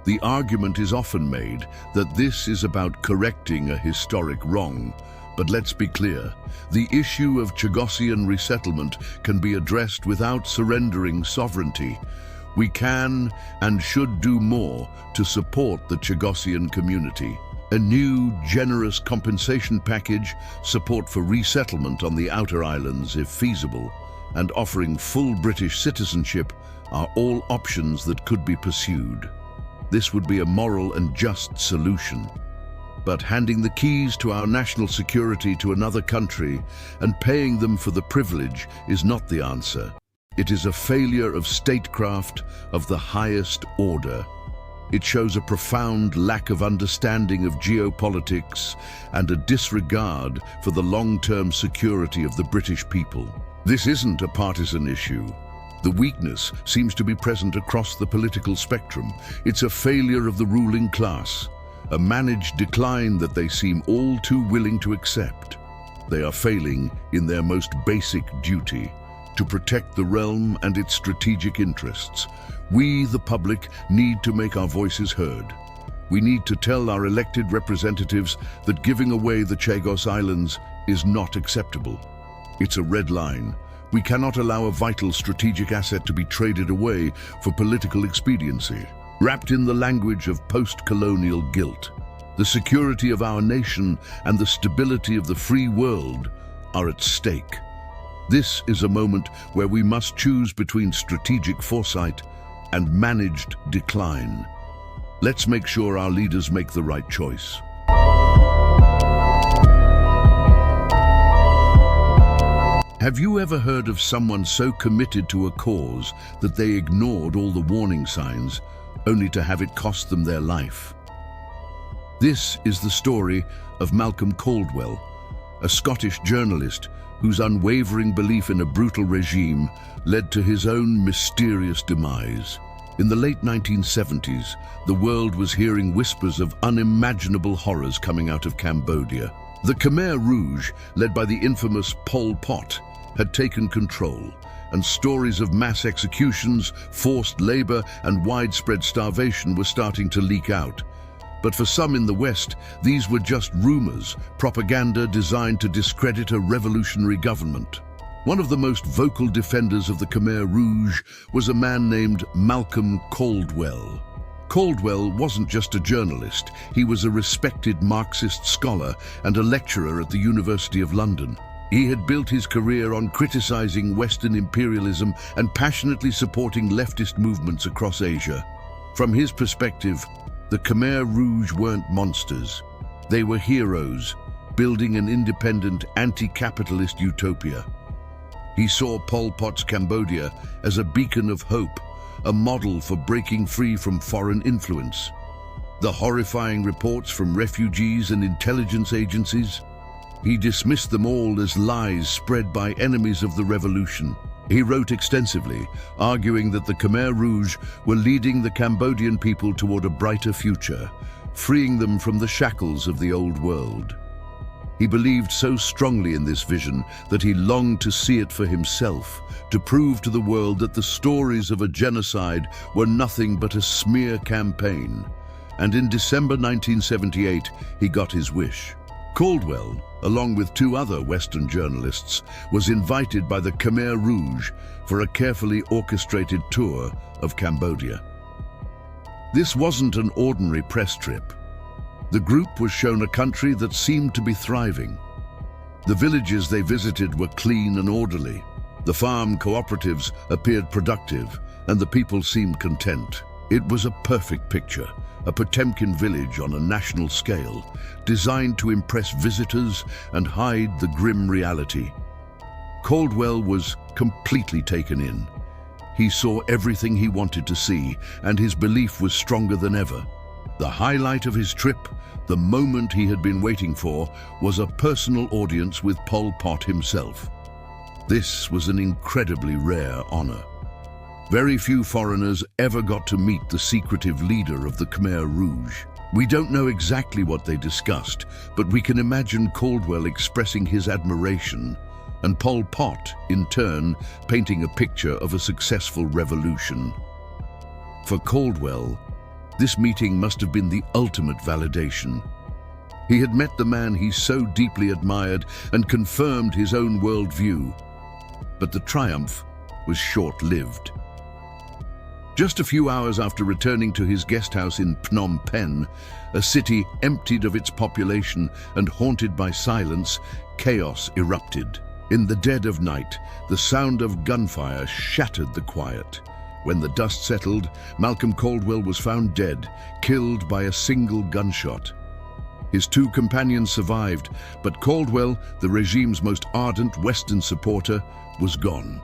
A: The argument is often made that this is about correcting a historic wrong. But let's be clear, the issue of Chagossian resettlement can be addressed without surrendering sovereignty. We can and should do more to support the Chagossian community. A new, generous compensation package, support for resettlement on the outer islands if feasible, and offering full British citizenship are all options that could be pursued. This would be a moral and just solution. But handing the keys to our national security to another country and paying them for the privilege is not the answer. It is a failure of statecraft of the highest order. It shows a profound lack of understanding of geopolitics and a disregard for the long-term security of the British people. This isn't a partisan issue. The weakness seems to be present across the political spectrum. It's a failure of the ruling class, a managed decline that they seem all too willing to accept. They are failing in their most basic duty, to protect the realm and its strategic interests. We, the public, need to make our voices heard. We need to tell our elected representatives that giving away the Chagos Islands is not acceptable. It's a red line. We cannot allow a vital strategic asset to be traded away for political expediency. Wrapped in the language of post-colonial guilt, the security of our nation and the stability of the free world are at stake. This is a moment where we must choose between strategic foresight and managed decline. Let's make sure our leaders make the right choice. Have you ever heard of someone so committed to a cause that they ignored all the warning signs, only to have it cost them their life? This is the story of Malcolm Caldwell, a Scottish journalist whose unwavering belief in a brutal regime led to his own mysterious demise. In the late 1970s, the world was hearing whispers of unimaginable horrors coming out of Cambodia. The Khmer Rouge, led by the infamous Pol Pot, had taken control, and stories of mass executions, forced labor, and widespread starvation were starting to leak out. But for some in the West, these were just rumors, propaganda designed to discredit a revolutionary government. One of the most vocal defenders of the Khmer Rouge was a man named Malcolm Caldwell. Caldwell wasn't just a journalist, he was a respected Marxist scholar and a lecturer at the University of London. He had built his career on criticizing Western imperialism and passionately supporting leftist movements across Asia. From his perspective, the Khmer Rouge weren't monsters. They were heroes, building an independent, anti-capitalist utopia. He saw Pol Pot's Cambodia as a beacon of hope, a model for breaking free from foreign influence. The horrifying reports from refugees and intelligence agencies, he dismissed them all as lies spread by enemies of the revolution. He wrote extensively, arguing that the Khmer Rouge were leading the Cambodian people toward a brighter future, freeing them from the shackles of the old world. He believed so strongly in this vision that he longed to see it for himself, to prove to the world that the stories of a genocide were nothing but a smear campaign. And in December 1978, he got his wish. Caldwell, along with two other Western journalists, was invited by the Khmer Rouge for a carefully orchestrated tour of Cambodia. This wasn't an ordinary press trip. The group was shown a country that seemed to be thriving. The villages they visited were clean and orderly. The farm cooperatives appeared productive, and the people seemed content. It was a perfect picture, a Potemkin village on a national scale, designed to impress visitors and hide the grim reality. Caldwell was completely taken in. He saw everything he wanted to see, and his belief was stronger than ever. The highlight of his trip, the moment he had been waiting for, was a personal audience with Pol Pot himself. This was an incredibly rare honor. Very few foreigners ever got to meet the secretive leader of the Khmer Rouge. We don't know exactly what they discussed, but we can imagine Caldwell expressing his admiration, and Pol Pot, in turn, painting a picture of a successful revolution. For Caldwell, this meeting must have been the ultimate validation. He had met the man he so deeply admired and confirmed his own worldview. But the triumph was short-lived. Just a few hours after returning to his guest house in Phnom Penh, a city emptied of its population and haunted by silence, chaos erupted. In the dead of night, the sound of gunfire shattered the quiet. When the dust settled, Malcolm Caldwell was found dead, killed by a single gunshot. His two companions survived, but Caldwell, the regime's most ardent Western supporter, was gone.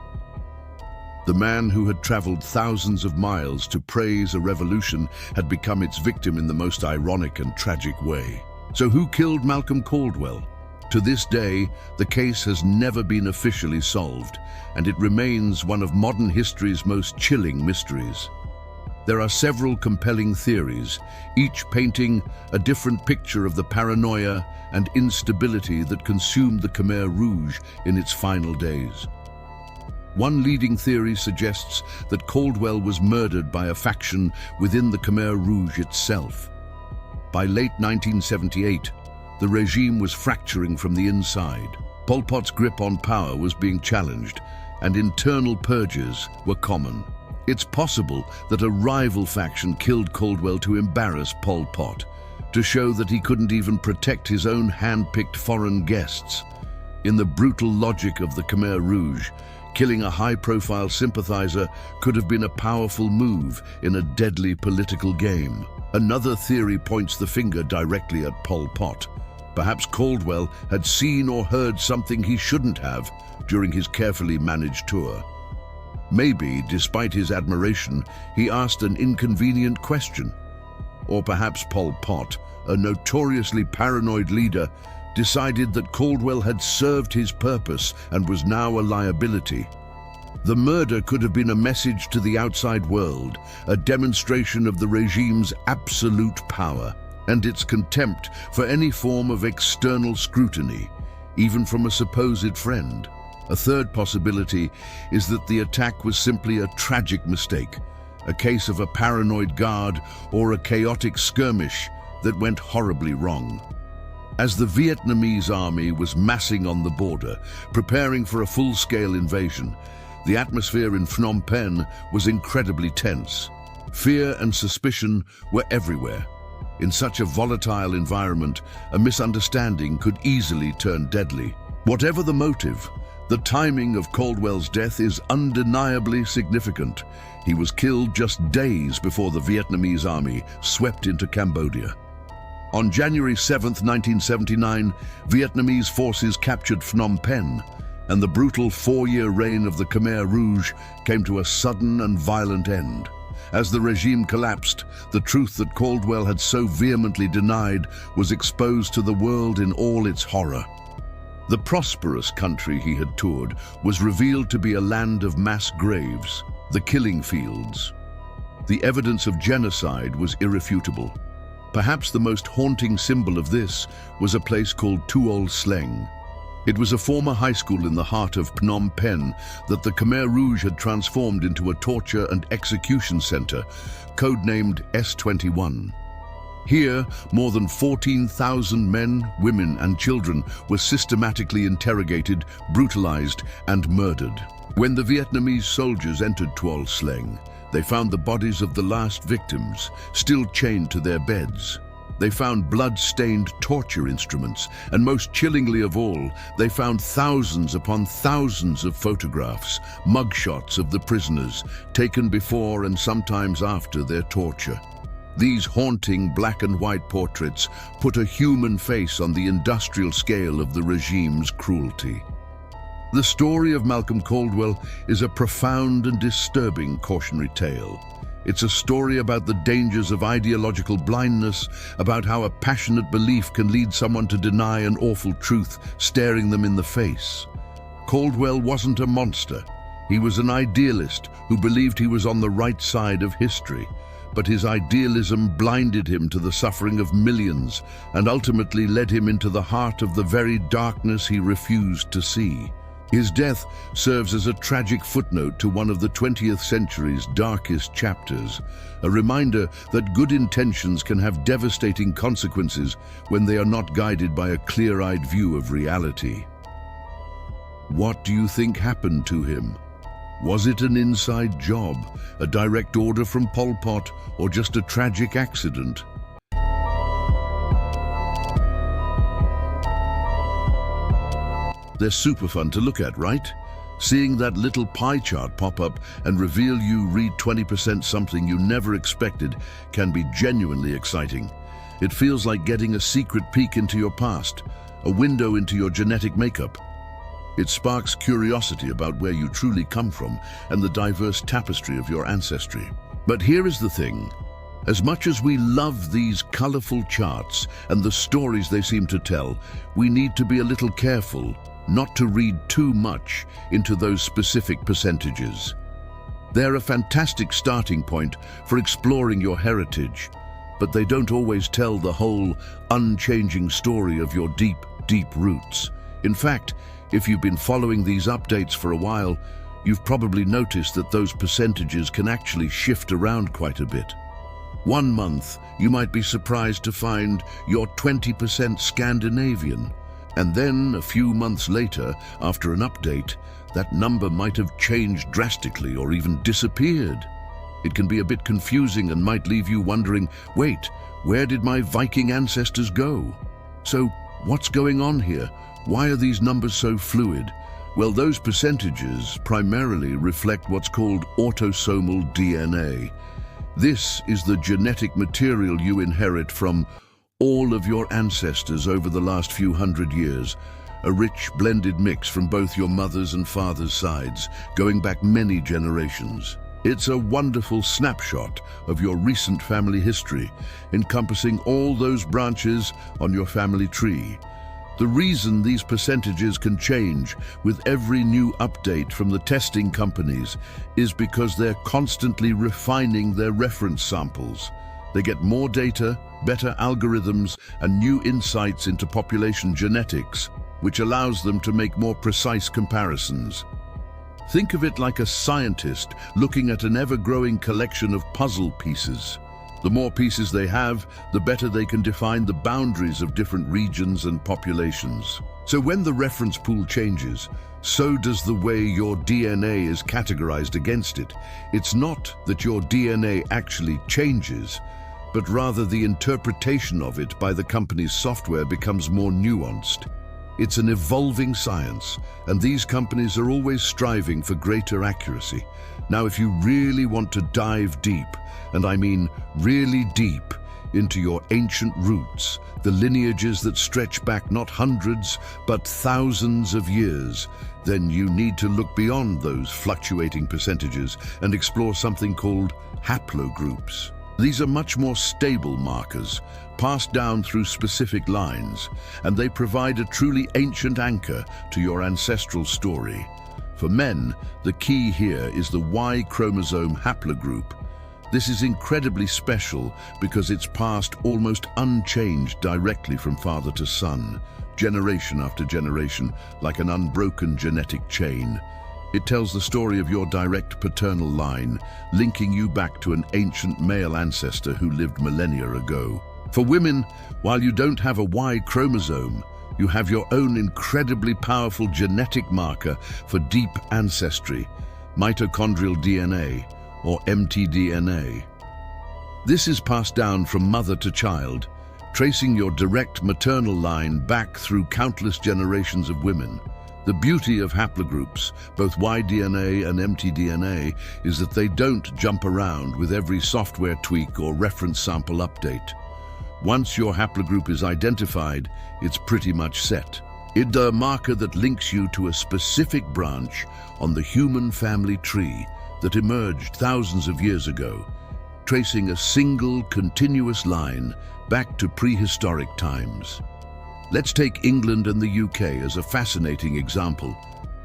A: The man who had traveled thousands of miles to praise a revolution had become its victim in the most ironic and tragic way. So who killed Malcolm Caldwell? To this day, the case has never been officially solved, and it remains one of modern history's most chilling mysteries. There are several compelling theories, each painting a different picture of the paranoia and instability that consumed the Khmer Rouge in its final days. One leading theory suggests that Caldwell was murdered by a faction within the Khmer Rouge itself. By late 1978, the regime was fracturing from the inside. Pol Pot's grip on power was being challenged, and internal purges were common. It's possible that a rival faction killed Caldwell to embarrass Pol Pot, to show that he couldn't even protect his own hand-picked foreign guests. In the brutal logic of the Khmer Rouge, killing a high-profile sympathizer could have been a powerful move in a deadly political game. Another theory points the finger directly at Pol Pot. Perhaps Caldwell had seen or heard something he shouldn't have during his carefully managed tour. Maybe, despite his admiration, he asked an inconvenient question. Or perhaps Pol Pot, a notoriously paranoid leader, decided that Caldwell had served his purpose and was now a liability. The murder could have been a message to the outside world, a demonstration of the regime's absolute power and its contempt for any form of external scrutiny, even from a supposed friend. A third possibility is that the attack was simply a tragic mistake, a case of a paranoid guard or a chaotic skirmish that went horribly wrong. As the Vietnamese army was massing on the border, preparing for a full-scale invasion, the atmosphere in Phnom Penh was incredibly tense. Fear and suspicion were everywhere. In such a volatile environment, a misunderstanding could easily turn deadly. Whatever the motive, the timing of Caldwell's death is undeniably significant. He was killed just days before the Vietnamese army swept into Cambodia. On January 7, 1979, Vietnamese forces captured Phnom Penh, and the brutal 4-year reign of the Khmer Rouge came to a sudden and violent end. As the regime collapsed, the truth that Caldwell had so vehemently denied was exposed to the world in all its horror. The prosperous country he had toured was revealed to be a land of mass graves, the killing fields. The evidence of genocide was irrefutable. Perhaps the most haunting symbol of this was a place called Tuol Sleng. It was a former high school in the heart of Phnom Penh that the Khmer Rouge had transformed into a torture and execution center, codenamed S21. Here, more than 14,000 men, women, and children were systematically interrogated, brutalized, and murdered. When the Vietnamese soldiers entered Tuol Sleng, they found the bodies of the last victims, still chained to their beds. They found blood-stained torture instruments, and most chillingly of all, they found thousands upon thousands of photographs, mugshots of the prisoners, taken before and sometimes after their torture. These haunting black and white portraits put a human face on the industrial scale of the regime's cruelty. The story of Malcolm Caldwell is a profound and disturbing cautionary tale. It's a story about the dangers of ideological blindness, about how a passionate belief can lead someone to deny an awful truth staring them in the face. Caldwell wasn't a monster. He was an idealist who believed he was on the right side of history. But his idealism blinded him to the suffering of millions and ultimately led him into the heart of the very darkness he refused to see. His death serves as a tragic footnote to one of the 20th century's darkest chapters, a reminder that good intentions can have devastating consequences when they are not guided by a clear-eyed view of reality. What do you think happened to him? Was it an inside job, a direct order from Pol Pot, or just a tragic accident? They're super fun to look at, right? Seeing that little pie chart pop up and reveal you read 20% something you never expected can be genuinely exciting. It feels like getting a secret peek into your past, a window into your genetic makeup. It sparks curiosity about where you truly come from and the diverse tapestry of your ancestry. But here is the thing. As much as we love these colorful charts and the stories they seem to tell, we need to be a little careful not to read too much into those specific percentages. They're a fantastic starting point for exploring your heritage, but they don't always tell the whole, unchanging story of your deep, deep roots. In fact, if you've been following these updates for a while, you've probably noticed that those percentages can actually shift around quite a bit. 1 month, you might be surprised to find you're 20% Scandinavian, and then a few months later, after an update, that number might have changed drastically or even disappeared. It can be a bit confusing and might leave you wondering, wait, where did my Viking ancestors go? So What's going on here? Why are these numbers so fluid? Well, those percentages primarily reflect what's called autosomal DNA. This is the genetic material you inherit from all of your ancestors over the last few hundred years, a rich blended mix from both your mother's and father's sides, going back many generations. It's a wonderful snapshot of your recent family history, encompassing all those branches on your family tree. The reason these percentages can change with every new update from the testing companies is because they're constantly refining their reference samples. They get more data, better algorithms, and new insights into population genetics, which allows them to make more precise comparisons. Think of it like a scientist looking at an ever-growing collection of puzzle pieces. The more pieces they have, the better they can define the boundaries of different regions and populations. So when the reference pool changes, so does the way your DNA is categorized against it. It's not that your DNA actually changes, but rather the interpretation of it by the company's software becomes more nuanced. It's an evolving science, and these companies are always striving for greater accuracy. Now, if you really want to dive deep, and I mean really deep, into your ancient roots, the lineages that stretch back not hundreds, but thousands of years, then you need to look beyond those fluctuating percentages and explore something called haplogroups. These are much more stable markers, passed down through specific lines, and they provide a truly ancient anchor to your ancestral story. For men, the key here is the Y chromosome haplogroup. This is incredibly special because it's passed almost unchanged directly from father to son, generation after generation, like an unbroken genetic chain. It tells the story of your direct paternal line, linking you back to an ancient male ancestor who lived millennia ago. For women, while you don't have a Y chromosome, you have your own incredibly powerful genetic marker for deep ancestry, mitochondrial DNA, or mtDNA. This is passed down from mother to child, tracing your direct maternal line back through countless generations of women. The beauty of haplogroups, both Y-DNA and mtDNA, is that they don't jump around with every software tweak or reference sample update. Once your haplogroup is identified, it's pretty much set. It's a marker that links you to a specific branch on the human family tree that emerged thousands of years ago, tracing a single continuous line back to prehistoric times. Let's take England and the UK as a fascinating example,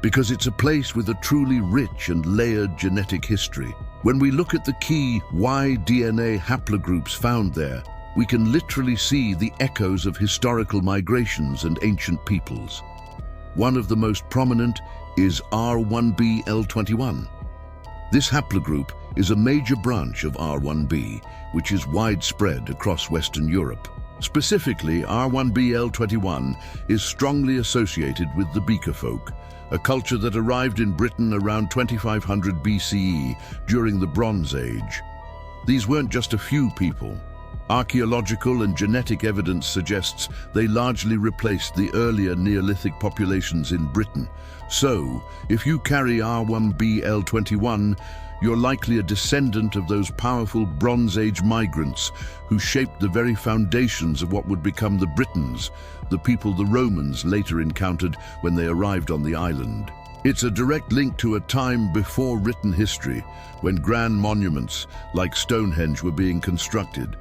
A: because it's a place with a truly rich and layered genetic history. When we look at the key Y-DNA haplogroups found there, we can literally see the echoes of historical migrations and ancient peoples. One of the most prominent is R1b-L21. This haplogroup is a major branch of R1b, which is widespread across Western Europe. Specifically, R1b-L21 is strongly associated with the Beaker folk, a culture that arrived in Britain around 2500 BCE during the Bronze Age. These weren't just a few people. Archaeological and genetic evidence suggests they largely replaced the earlier Neolithic populations in Britain. So, if you carry R1b-L21, you're likely a descendant of those powerful Bronze Age migrants who shaped the very foundations of what would become the Britons, the people the Romans later encountered when they arrived on the island. It's a direct link to a time before written history, when grand monuments like Stonehenge were being constructed.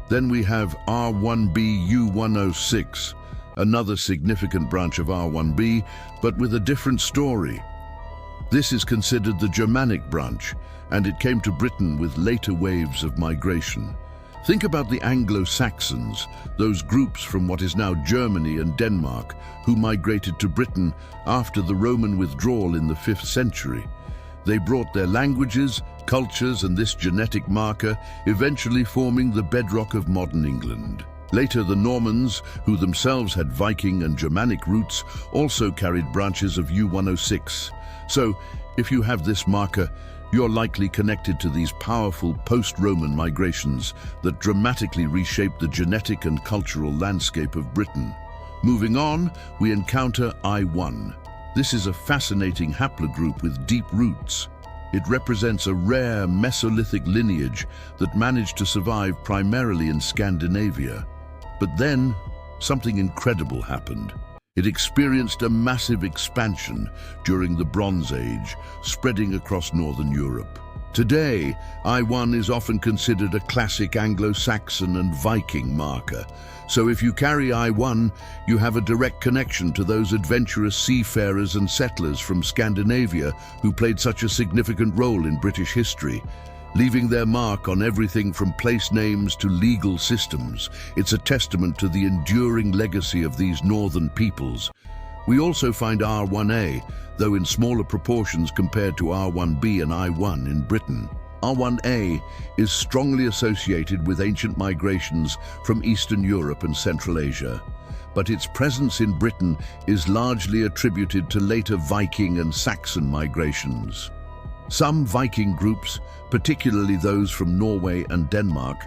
A: Then we have R1b-U106, another significant branch of R1b, but with a different story. This is considered the Germanic branch, and it came to Britain with later waves of migration. Think about the Anglo-Saxons, those groups from what is now Germany and Denmark, who migrated to Britain after the Roman withdrawal in the 5th century. They brought their languages, cultures, and this genetic marker, eventually forming the bedrock of modern England. Later, the Normans, who themselves had Viking and Germanic roots, also carried branches of U106. So, if you have this marker, you're likely connected to these powerful post-Roman migrations that dramatically reshaped the genetic and cultural landscape of Britain. Moving on, we encounter I1. This is a fascinating haplogroup with deep roots. It represents a rare Mesolithic lineage that managed to survive primarily in Scandinavia. But then, something incredible happened. It experienced a massive expansion during the Bronze Age, spreading across northern Europe. Today, I1 is often considered a classic Anglo-Saxon and Viking marker. So if you carry I1, you have a direct connection to those adventurous seafarers and settlers from Scandinavia who played such a significant role in British history, leaving their mark on everything from place names to legal systems. It's a testament to the enduring legacy of these northern peoples. We also find R1A, though in smaller proportions compared to R1B and I1 in Britain. R1A is strongly associated with ancient migrations from Eastern Europe and Central Asia, but its presence in Britain is largely attributed to later Viking and Saxon migrations. Some Viking groups, particularly those from Norway and Denmark,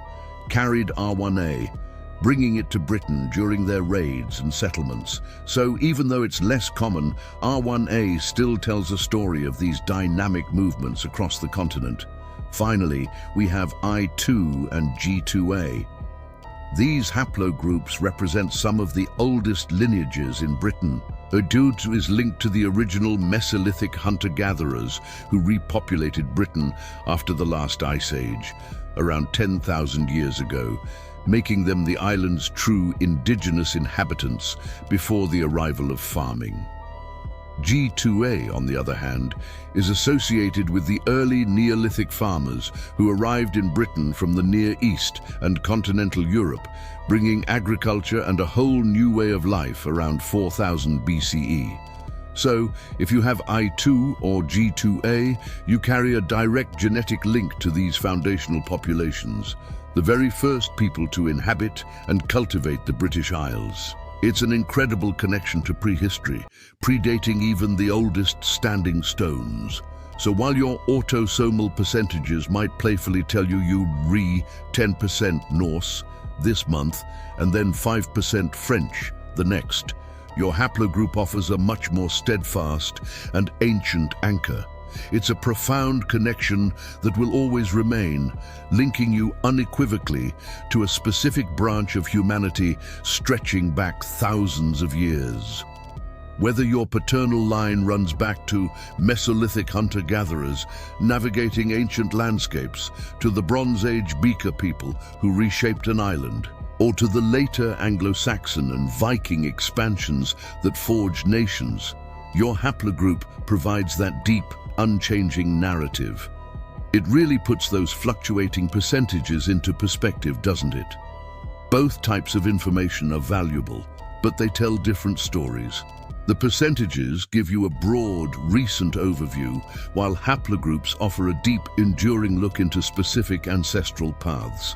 A: carried R1A, bringing it to Britain during their raids and settlements. So even though it's less common, R1A still tells a story of these dynamic movements across the continent. Finally, we have I2 and G2A. These haplogroups represent some of the oldest lineages in Britain. I2 is linked to the original Mesolithic hunter-gatherers who repopulated Britain after the last ice age, around 10,000 years ago, making them the island's true indigenous inhabitants before the arrival of farming. G2A, on the other hand, is associated with the early Neolithic farmers who arrived in Britain from the Near East and continental Europe, bringing agriculture and a whole new way of life around 4000 BCE. So, if you have I2 or G2A, you carry a direct genetic link to these foundational populations, the very first people to inhabit and cultivate the British Isles. It's an incredible connection to prehistory, predating even the oldest standing stones. So while your autosomal percentages might playfully tell you re 10% Norse this month and then 5% French the next, your haplogroup offers a much more steadfast and ancient anchor. It's a profound connection that will always remain, linking you unequivocally to a specific branch of humanity stretching back thousands of years. Whether your paternal line runs back to Mesolithic hunter-gatherers navigating ancient landscapes, to the Bronze Age Beaker people who reshaped an island, or to the later Anglo-Saxon and Viking expansions that forged nations, your haplogroup provides that deep, unchanging narrative. It really puts those fluctuating percentages into perspective, doesn't it? Both types of information are valuable, but they tell different stories. The percentages give you a broad, recent overview, while haplogroups offer a deep, enduring look into specific ancestral paths.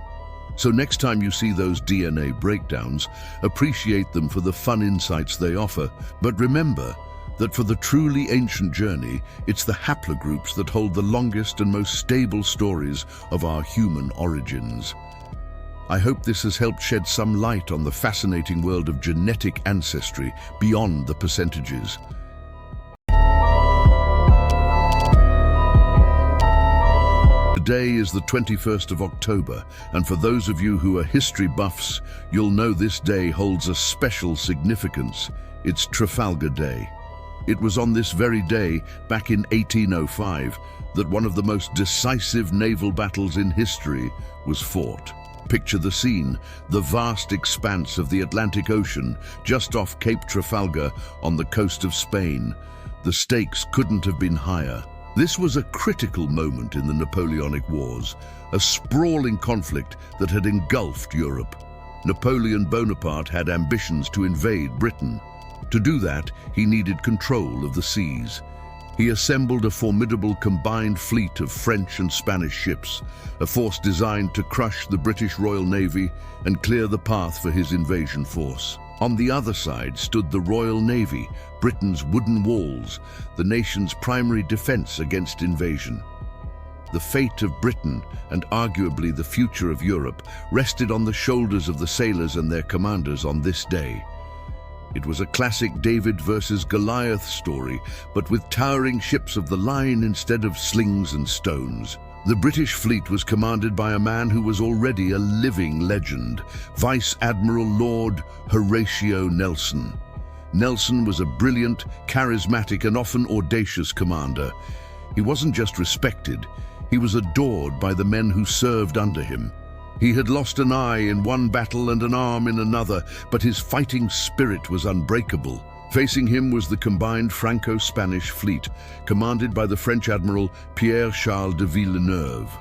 A: So next time you see those DNA breakdowns, appreciate them for the fun insights they offer, but remember that for the truly ancient journey, it's the haplogroups that hold the longest and most stable stories of our human origins. I hope this has helped shed some light on the fascinating world of genetic ancestry beyond the percentages. Today is the 21st of October, and for those of you who are history buffs, you'll know this day holds a special significance. It's Trafalgar Day. It was on this very day, back in 1805, that one of the most decisive naval battles in history was fought. Picture the scene, the vast expanse of the Atlantic Ocean, just off Cape Trafalgar on the coast of Spain. The stakes couldn't have been higher. This was a critical moment in the Napoleonic Wars, a sprawling conflict that had engulfed Europe. Napoleon Bonaparte had ambitions to invade Britain. To do that, he needed control of the seas. He assembled a formidable combined fleet of French and Spanish ships, a force designed to crush the British Royal Navy and clear the path for his invasion force. On the other side stood the Royal Navy, Britain's wooden walls, the nation's primary defense against invasion. The fate of Britain, and arguably the future of Europe, rested on the shoulders of the sailors and their commanders on this day. It was a classic David versus Goliath story, but with towering ships of the line instead of slings and stones. The British fleet was commanded by a man who was already a living legend, Vice Admiral Lord Horatio Nelson. Nelson was a brilliant, charismatic, and often audacious commander. He wasn't just respected, he was adored by the men who served under him. He had lost an eye in one battle and an arm in another, but his fighting spirit was unbreakable. Facing him was the combined Franco-Spanish fleet, commanded by the French Admiral Pierre-Charles de Villeneuve.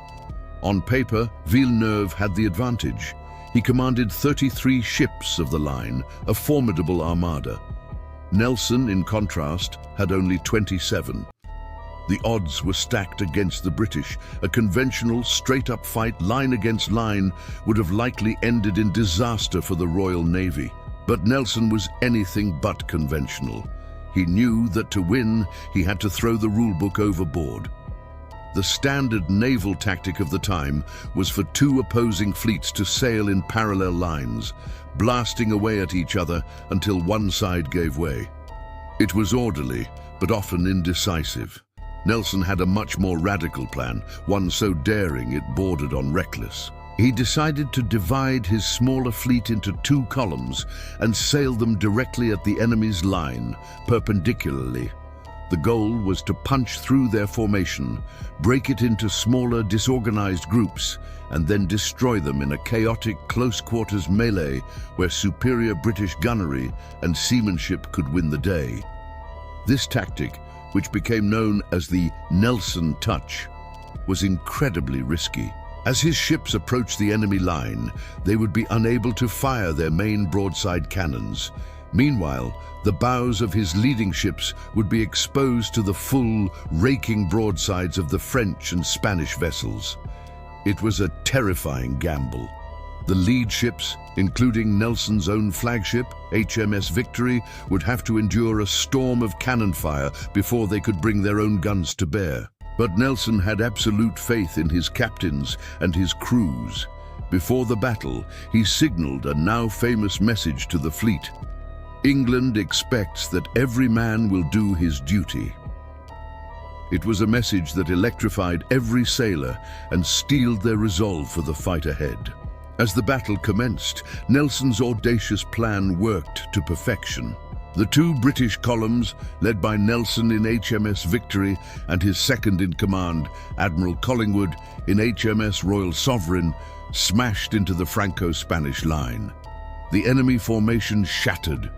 A: On paper, Villeneuve had the advantage. He commanded 33 ships of the line, a formidable armada. Nelson, in contrast, had only 27. The odds were stacked against the British. A conventional, straight-up fight, line against line, would have likely ended in disaster for the Royal Navy. But Nelson was anything but conventional. He knew that to win, he had to throw the rulebook overboard. The standard naval tactic of the time was for two opposing fleets to sail in parallel lines, blasting away at each other until one side gave way. It was orderly, but often indecisive. Nelson had a much more radical plan, one so daring it bordered on reckless. He decided to divide his smaller fleet into two columns and sail them directly at the enemy's line, perpendicularly. The goal was to punch through their formation, break it into smaller, disorganized groups, and then destroy them in a chaotic, close-quarters melee where superior British gunnery and seamanship could win the day. This tactic, which became known as the Nelson Touch, was incredibly risky. As his ships approached the enemy line, they would be unable to fire their main broadside cannons. Meanwhile, the bows of his leading ships would be exposed to the full, raking broadsides of the French and Spanish vessels. It was a terrifying gamble. The lead ships, including Nelson's own flagship, HMS Victory, would have to endure a storm of cannon fire before they could bring their own guns to bear. But Nelson had absolute faith in his captains and his crews. Before the battle, he signaled a now famous message to the fleet. England expects that every man will do his duty. It was a message that electrified every sailor and steeled their resolve for the fight ahead. As the battle commenced, Nelson's audacious plan worked to perfection. The two British columns, led by Nelson in HMS Victory and his second-in-command, Admiral Collingwood, in HMS Royal Sovereign, smashed into the Franco-Spanish line. The enemy formation shattered.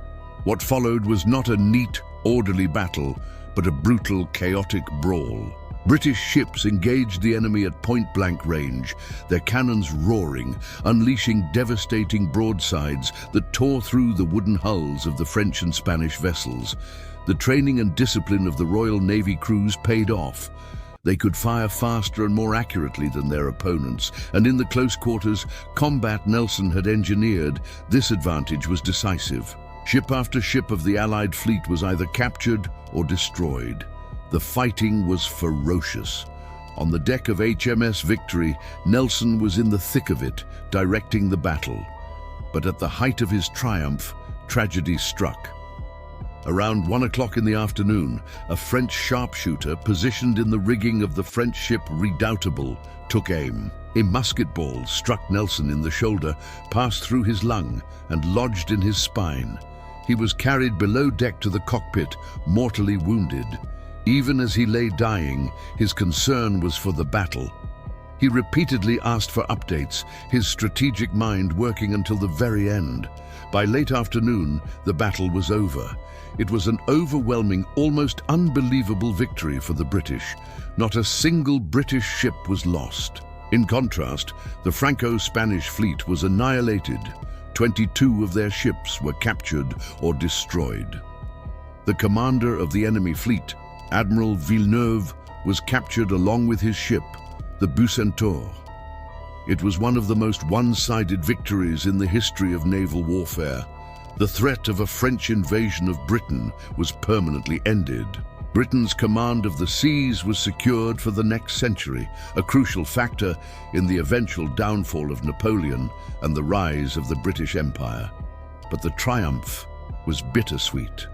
A: What followed was not a neat, orderly battle, but a brutal, chaotic brawl. British ships engaged the enemy at point-blank range, their cannons roaring, unleashing devastating broadsides that tore through the wooden hulls of the French and Spanish vessels. The training and discipline of the Royal Navy crews paid off. They could fire faster and more accurately than their opponents, and in the close quarters combat Nelson had engineered, this advantage was decisive. Ship after ship of the Allied fleet was either captured or destroyed. The fighting was ferocious. On the deck of HMS Victory, Nelson was in the thick of it, directing the battle. But at the height of his triumph, tragedy struck. Around 1 o'clock in the afternoon, a French sharpshooter positioned in the rigging of the French ship Redoutable took aim. A musket ball struck Nelson in the shoulder, passed through his lung, and lodged in his spine. He was carried below deck to the cockpit, mortally wounded. Even as he lay dying, his concern was for the battle. He repeatedly asked for updates, his strategic mind working until the very end. By late afternoon, the battle was over. It was an overwhelming, almost unbelievable victory for the British. Not a single British ship was lost. In contrast, the Franco-Spanish fleet was annihilated. 22 of their ships were captured or destroyed. The commander of the enemy fleet, Admiral Villeneuve, was captured along with his ship, the Bucentaure. It was one of the most one-sided victories in the history of naval warfare. The threat of a French invasion of Britain was permanently ended. Britain's command of the seas was secured for the next century, a crucial factor in the eventual downfall of Napoleon and the rise of the British Empire. But the triumph was bittersweet.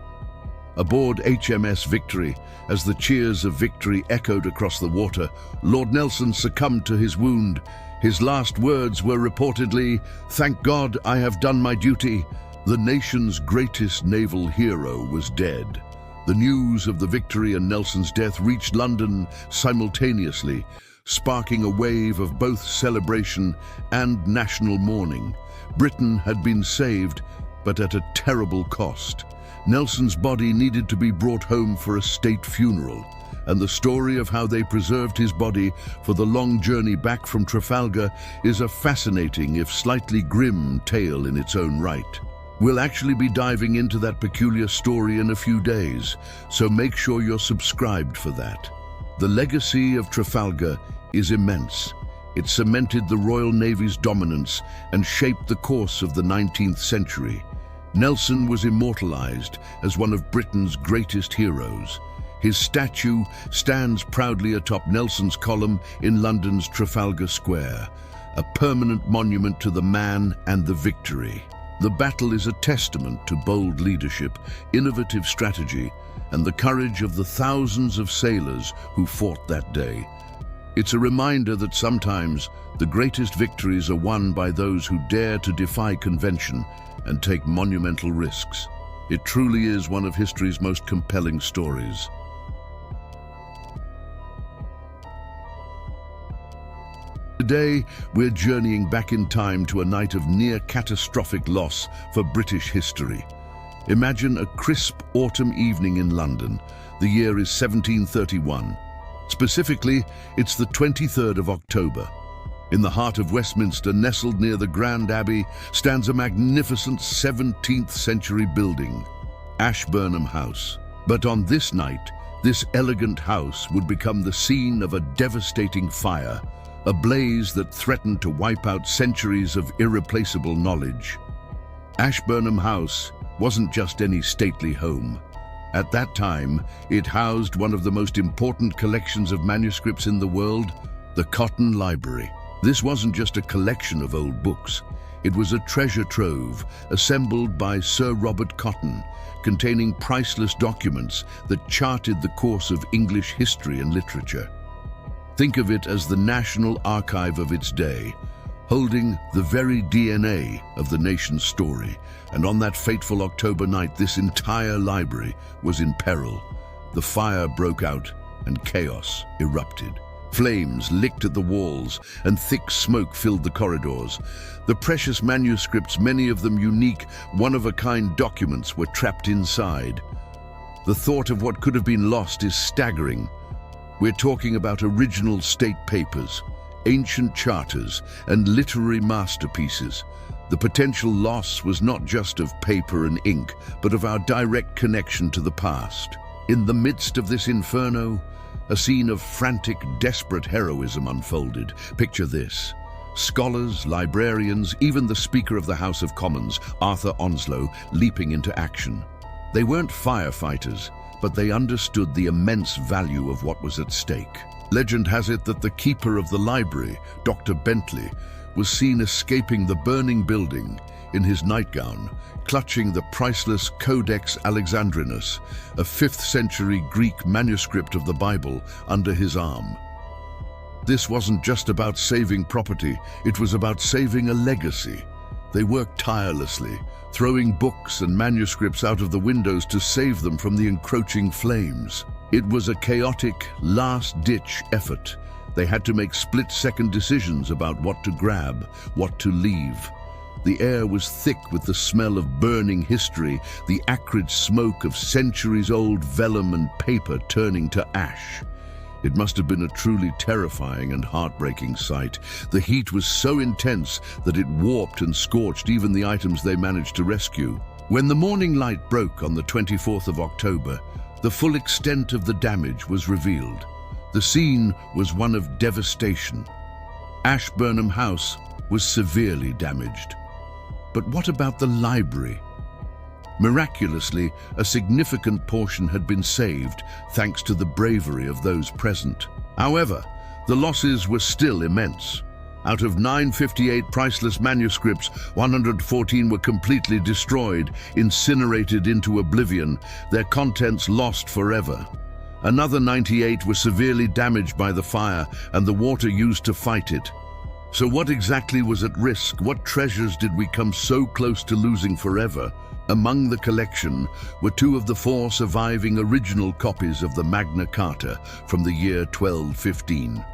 A: Aboard HMS Victory, as the cheers of victory echoed across the water, Lord Nelson succumbed to his wound. His last words were reportedly, "Thank God I have done my duty." The nation's greatest naval hero was dead. The news of the Victory and Nelson's death reached London simultaneously, sparking a wave of both celebration and national mourning. Britain had been saved, but at a terrible cost. Nelson's body needed to be brought home for a state funeral, and the story of how they preserved his body for the long journey back from Trafalgar is a fascinating, if slightly grim, tale in its own right. We'll actually be diving into that peculiar story in a few days, so make sure you're subscribed for that. The legacy of Trafalgar is immense. It cemented the Royal Navy's dominance and shaped the course of the 19th century. Nelson was immortalized as one of Britain's greatest heroes. His statue stands proudly atop Nelson's Column in London's Trafalgar Square, a permanent monument to the man and the victory. The battle is a testament to bold leadership, innovative strategy, and the courage of the thousands of sailors who fought that day. It's a reminder that sometimes the greatest victories are won by those who dare to defy convention and take monumental risks. It truly is one of history's most compelling stories. Today, we're journeying back in time to a night of near-catastrophic loss for British history. Imagine a crisp autumn evening in London. The year is 1731. Specifically, it's the 23rd of October. In the heart of Westminster, nestled near the Grand Abbey, stands a magnificent 17th century building, Ashburnham House. But on this night, this elegant house would become the scene of a devastating fire, a blaze that threatened to wipe out centuries of irreplaceable knowledge. Ashburnham House wasn't just any stately home. At that time, it housed one of the most important collections of manuscripts in the world, the Cotton Library. This wasn't just a collection of old books. It was a treasure trove assembled by Sir Robert Cotton, containing priceless documents that charted the course of English history and literature. Think of it as the national archive of its day, holding the very DNA of the nation's story. And on that fateful October night, this entire library was in peril. The fire broke out and chaos erupted. Flames licked at the walls and thick smoke filled the corridors. The precious manuscripts, many of them unique, one-of-a-kind documents, were trapped inside. The thought of what could have been lost is staggering. We're talking about original state papers, ancient charters, and literary masterpieces. The potential loss was not just of paper and ink, but of our direct connection to the past. In the midst of this inferno, a scene of frantic, desperate heroism unfolded. Picture this. Scholars, librarians, even the Speaker of the House of Commons, Arthur Onslow, leaping into action. They weren't firefighters, but they understood the immense value of what was at stake. Legend has it that the keeper of the library, Dr. Bentley, was seen escaping the burning building in his nightgown, clutching the priceless Codex Alexandrinus, a 5th century Greek manuscript of the Bible, under his arm. This wasn't just about saving property, it was about saving a legacy. They worked tirelessly, throwing books and manuscripts out of the windows to save them from the encroaching flames. It was a chaotic, last-ditch effort. They had to make split-second decisions about what to grab, what to leave. The air was thick with the smell of burning history, the acrid smoke of centuries-old vellum and paper turning to ash. It must have been a truly terrifying and heartbreaking sight. The heat was so intense that it warped and scorched even the items they managed to rescue. When the morning light broke on the 24th of October, the full extent of the damage was revealed. The scene was one of devastation. Ashburnham House was severely damaged. But what about the library? Miraculously, a significant portion had been saved thanks to the bravery of those present. However, the losses were still immense. Out of 958 priceless manuscripts, 114 were completely destroyed, incinerated into oblivion, their contents lost forever. Another 98 were severely damaged by the fire and the water used to fight it. So what exactly was at risk? What treasures did we come so close to losing forever? Among the collection were 2 of the 4 surviving original copies of the Magna Carta from the year 1215.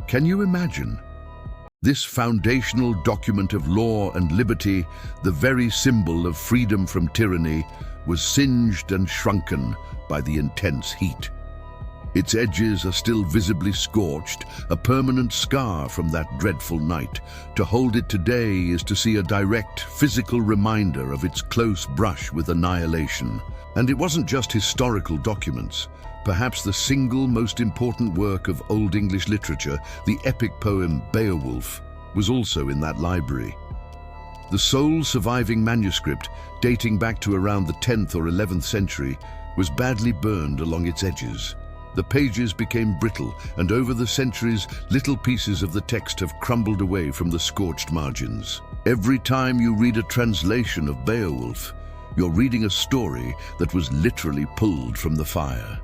A: Can you imagine? This foundational document of law and liberty, the very symbol of freedom from tyranny, was singed and shrunken by the intense heat. Its edges are still visibly scorched, a permanent scar from that dreadful night. To hold it today is to see a direct, physical reminder of its close brush with annihilation. And it wasn't just historical documents. Perhaps the single most important work of Old English literature, the epic poem Beowulf, was also in that library. The sole surviving manuscript, dating back to around the 10th or 11th century, was badly burned along its edges. The pages became brittle, and over the centuries, little pieces of the text have crumbled away from the scorched margins. Every time you read a translation of Beowulf, you're reading a story that was literally pulled from the fire.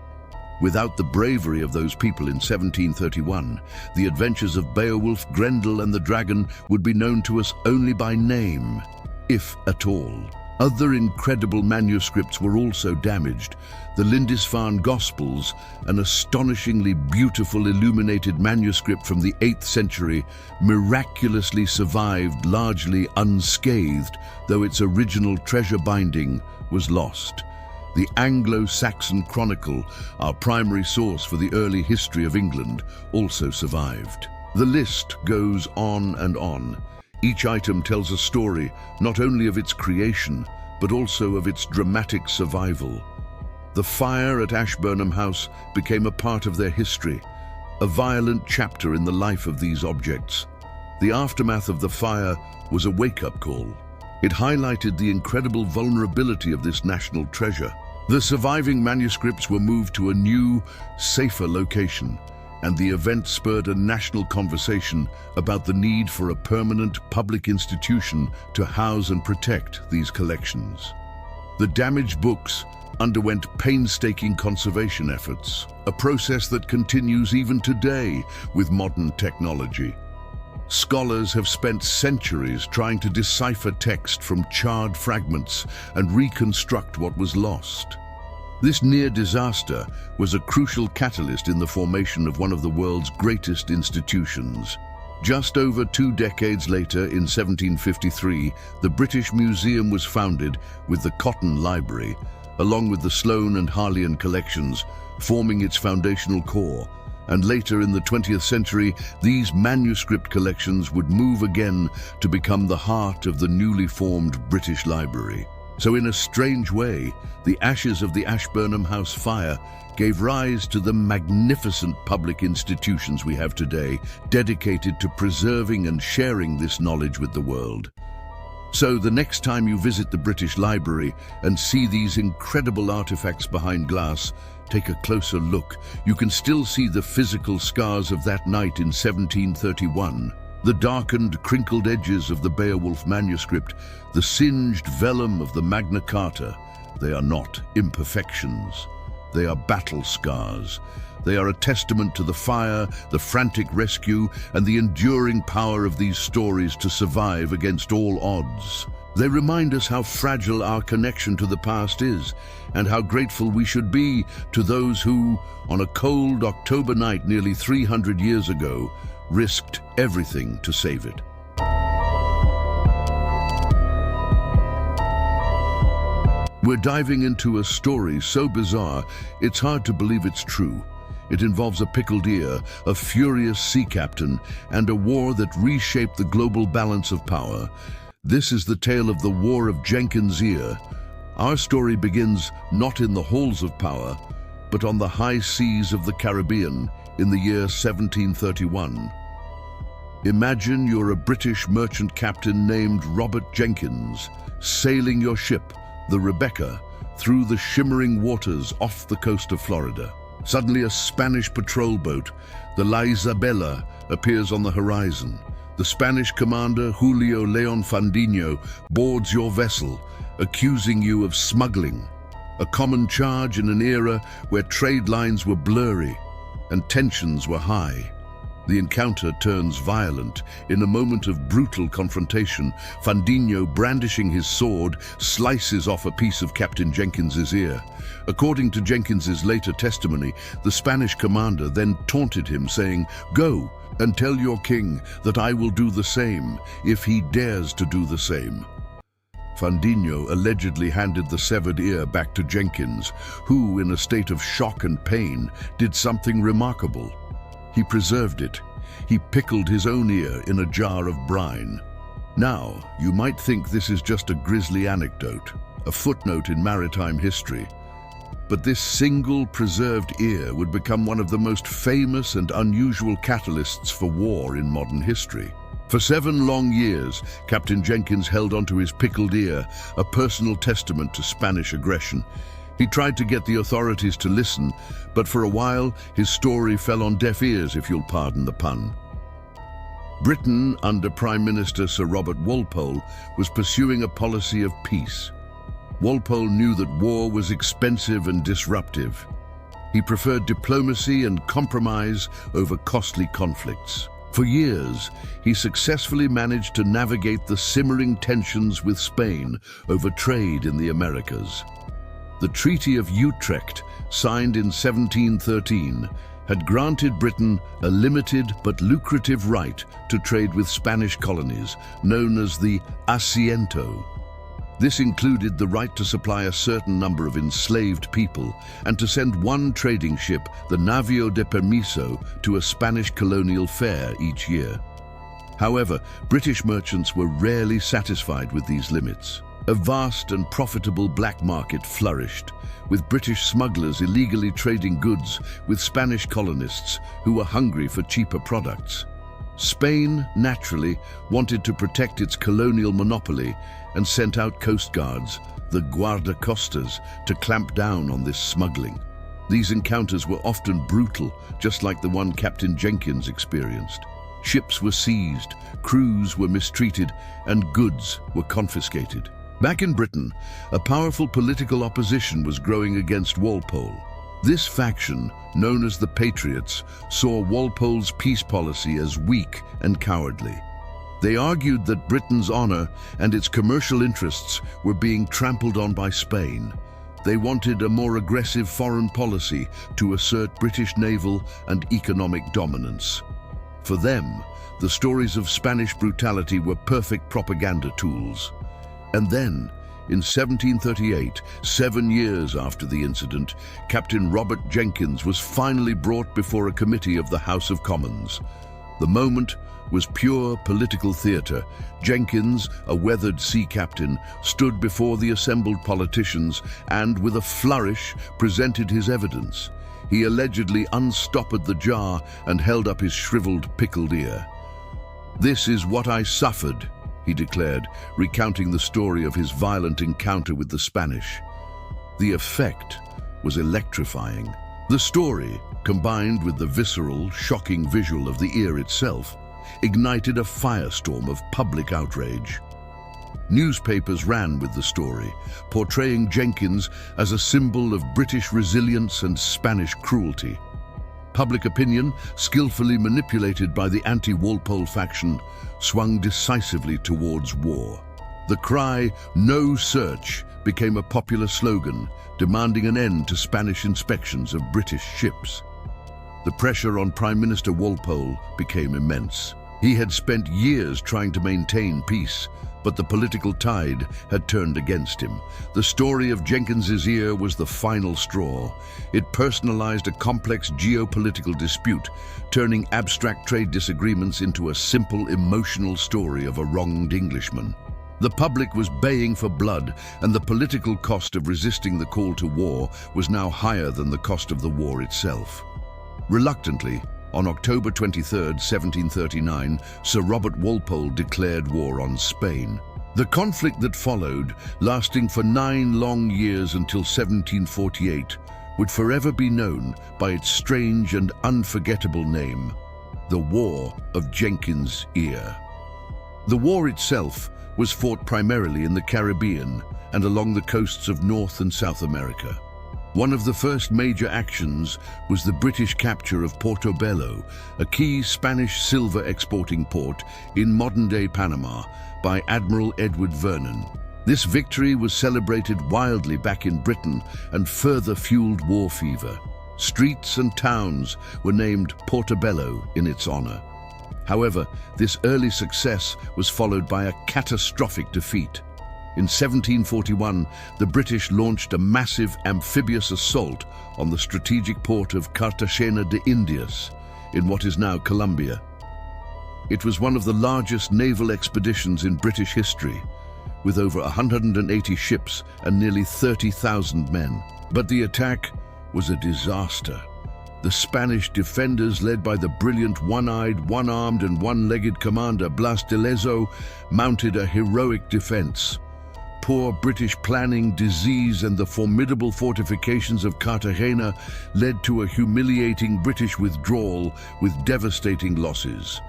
A: Without the bravery of those people in 1731, the adventures of Beowulf, Grendel, and the dragon would be known to us only by name, if at all. Other incredible manuscripts were also damaged. The Lindisfarne Gospels, an astonishingly beautiful illuminated manuscript from the 8th century, miraculously survived largely unscathed, though its original treasure binding was lost. The Anglo-Saxon Chronicle, our primary source for the early history of England, also survived. The list goes on and on. Each item tells a story, not only of its creation, but also of its dramatic survival. The fire at Ashburnham House became a part of their history, a violent chapter in the life of these objects. The aftermath of the fire was a wake-up call. It highlighted the incredible vulnerability of this national treasure. The surviving manuscripts were moved to a new, safer location, and the event spurred a national conversation about the need for a permanent public institution to house and protect these collections. The damaged books underwent painstaking conservation efforts, a process that continues even today with modern technology. Scholars have spent centuries trying to decipher text from charred fragments and reconstruct what was lost. This near disaster was a crucial catalyst in the formation of one of the world's greatest institutions. Just over 2 decades later, in 1753, the British Museum was founded with the Cotton Library, along with the Sloane and Harleian collections, forming its foundational core. And later in the 20th century, these manuscript collections would move again to become the heart of the newly formed British Library. So in a strange way, the ashes of the Ashburnham House fire gave rise to the magnificent public institutions we have today, dedicated to preserving and sharing this knowledge with the world. So the next time you visit the British Library and see these incredible artifacts behind glass, take a closer look. You can still see the physical scars of that night in 1731. The darkened, crinkled edges of the Beowulf manuscript, the singed vellum of the Magna Carta. They are not imperfections. They are battle scars. They are a testament to the fire, the frantic rescue, and the enduring power of these stories to survive against all odds. They remind us how fragile our connection to the past is, and how grateful we should be to those who, on a cold October night nearly 300 years ago, risked everything to save it. We're diving into a story so bizarre, it's hard to believe it's true. It involves a pickled ear, a furious sea captain, and a war that reshaped the global balance of power. This is the tale of the War of Jenkins' Ear. Our story begins not in the halls of power, but on the high seas of the Caribbean in the year 1731. Imagine you're a British merchant captain named Robert Jenkins, sailing your ship, the Rebecca, through the shimmering waters off the coast of Florida. Suddenly a Spanish patrol boat, the La Isabela, appears on the horizon. The Spanish commander Julio León Fandiño boards your vessel, accusing you of smuggling, a common charge in an era where trade lines were blurry and tensions were high. The encounter turns violent. In a moment of brutal confrontation, Fandiño, brandishing his sword, slices off a piece of Captain Jenkins's ear. According to Jenkins's later testimony, the Spanish commander then taunted him, saying, "Go and tell your king that I will do the same if he dares to do the same." Fandiño allegedly handed the severed ear back to Jenkins, who, in a state of shock and pain, did something remarkable. He preserved it. He pickled his own ear in a jar of brine. Now, you might think this is just a grisly anecdote, a footnote in maritime history. But this single preserved ear would become one of the most famous and unusual catalysts for war in modern history. For 7 long years, Captain Jenkins held onto his pickled ear, a personal testament to Spanish aggression. He tried to get the authorities to listen, but for a while, his story fell on deaf ears, if you'll pardon the pun. Britain, under Prime Minister Sir Robert Walpole, was pursuing a policy of peace. Walpole knew that war was expensive and disruptive. He preferred diplomacy and compromise over costly conflicts. For years, he successfully managed to navigate the simmering tensions with Spain over trade in the Americas. The Treaty of Utrecht, signed in 1713, had granted Britain a limited but lucrative right to trade with Spanish colonies, known as the Asiento. This included the right to supply a certain number of enslaved people and to send one trading ship, the Navio de Permiso, to a Spanish colonial fair each year. However, British merchants were rarely satisfied with these limits. A vast and profitable black market flourished, with British smugglers illegally trading goods with Spanish colonists who were hungry for cheaper products. Spain, naturally, wanted to protect its colonial monopoly and sent out coast guards, the guardacostas, to clamp down on this smuggling. These encounters were often brutal, just like the one Captain Jenkins experienced. Ships were seized, crews were mistreated, and goods were confiscated. Back in Britain, a powerful political opposition was growing against Walpole. This faction, known as the Patriots, saw Walpole's peace policy as weak and cowardly. They argued that Britain's honor and its commercial interests were being trampled on by Spain. They wanted a more aggressive foreign policy to assert British naval and economic dominance. For them, the stories of Spanish brutality were perfect propaganda tools. And then, in 1738, 7 years after the incident, Captain Robert Jenkins was finally brought before a committee of the House of Commons. The moment was pure political theatre. Jenkins, a weathered sea captain, stood before the assembled politicians and, with a flourish, presented his evidence. He allegedly unstoppered the jar and held up his shriveled, pickled ear. "This is what I suffered," he declared, recounting the story of his violent encounter with the Spanish. The effect was electrifying. The story, combined with the visceral, shocking visual of the ear itself, ignited a firestorm of public outrage. Newspapers ran with the story, portraying Jenkins as a symbol of British resilience and Spanish cruelty. Public opinion, skillfully manipulated by the anti-Walpole faction, swung decisively towards war. The cry, "No search," became a popular slogan, demanding an end to Spanish inspections of British ships. The pressure on Prime Minister Walpole became immense. He had spent years trying to maintain peace, but the political tide had turned against him. The story of Jenkins's ear was the final straw. It personalized a complex geopolitical dispute, turning abstract trade disagreements into a simple, emotional story of a wronged Englishman. The public was baying for blood, and the political cost of resisting the call to war was now higher than the cost of the war itself. Reluctantly, on October 23, 1739, Sir Robert Walpole declared war on Spain. The conflict that followed, lasting for 9 long years until 1748, would forever be known by its strange and unforgettable name, the War of Jenkins' Ear. The war itself was fought primarily in the Caribbean and along the coasts of North and South America. One of the first major actions was the British capture of Portobello, a key Spanish silver exporting port in modern-day Panama, by Admiral Edward Vernon. This victory was celebrated wildly back in Britain and further fueled war fever. Streets and towns were named Portobello in its honor. However, this early success was followed by a catastrophic defeat. In 1741, the British launched a massive amphibious assault on the strategic port of Cartagena de Indias, in what is now Colombia. It was one of the largest naval expeditions in British history, with over 180 ships and nearly 30,000 men. But the attack was a disaster. The Spanish defenders, led by the brilliant one-eyed, one-armed and one-legged commander Blas de Lezo, mounted a heroic defense. Poor British planning, disease and the formidable fortifications of Cartagena led to a humiliating British withdrawal with devastating losses.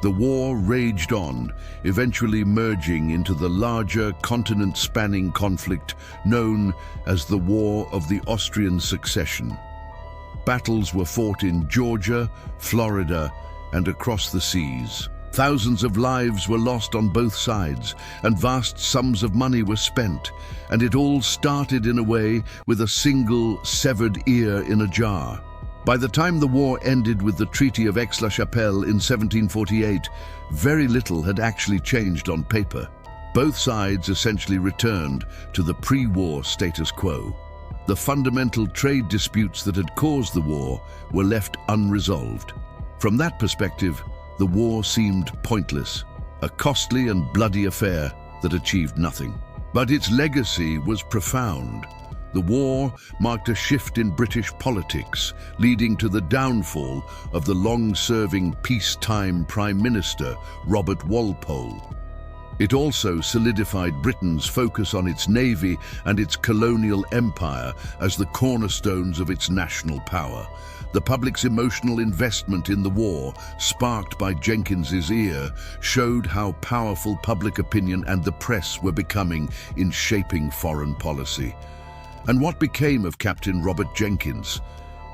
A: The war raged on, eventually merging into the larger continent-spanning conflict known as the War of the Austrian Succession. Battles were fought in Georgia, Florida, and across the seas. Thousands of lives were lost on both sides, and vast sums of money were spent, and it all started in a way with a single severed ear in a jar. By the time the war ended with the Treaty of Aix-la-Chapelle in 1748, very little had actually changed on paper. Both sides essentially returned to the pre-war status quo. The fundamental trade disputes that had caused the war were left unresolved. From that perspective, the war seemed pointless, a costly and bloody affair that achieved nothing. But its legacy was profound. The war marked a shift in British politics, leading to the downfall of the long-serving peacetime Prime Minister, Robert Walpole. It also solidified Britain's focus on its navy and its colonial empire as the cornerstones of its national power. The public's emotional investment in the war, sparked by Jenkins's ear, showed how powerful public opinion and the press were becoming in shaping foreign policy. And what became of Captain Robert Jenkins?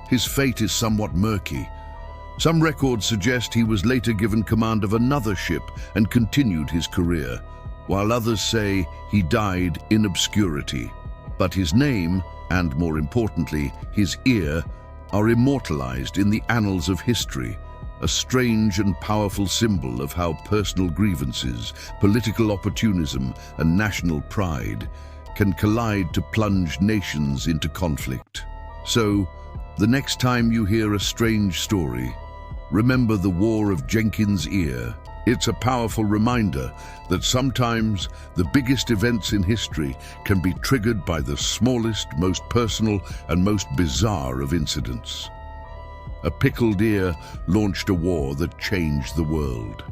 A: His fate is somewhat murky. Some records suggest he was later given command of another ship and continued his career, while others say he died in obscurity. But his name, and more importantly, his ear, are immortalized in the annals of history, a strange and powerful symbol of how personal grievances, political opportunism, and national pride can collide to plunge nations into conflict. So, the next time you hear a strange story, remember the War of Jenkins' Ear. It's a powerful reminder that sometimes the biggest events in history can be triggered by the smallest, most personal, and most bizarre of incidents. A pickled ear launched a war that changed the world.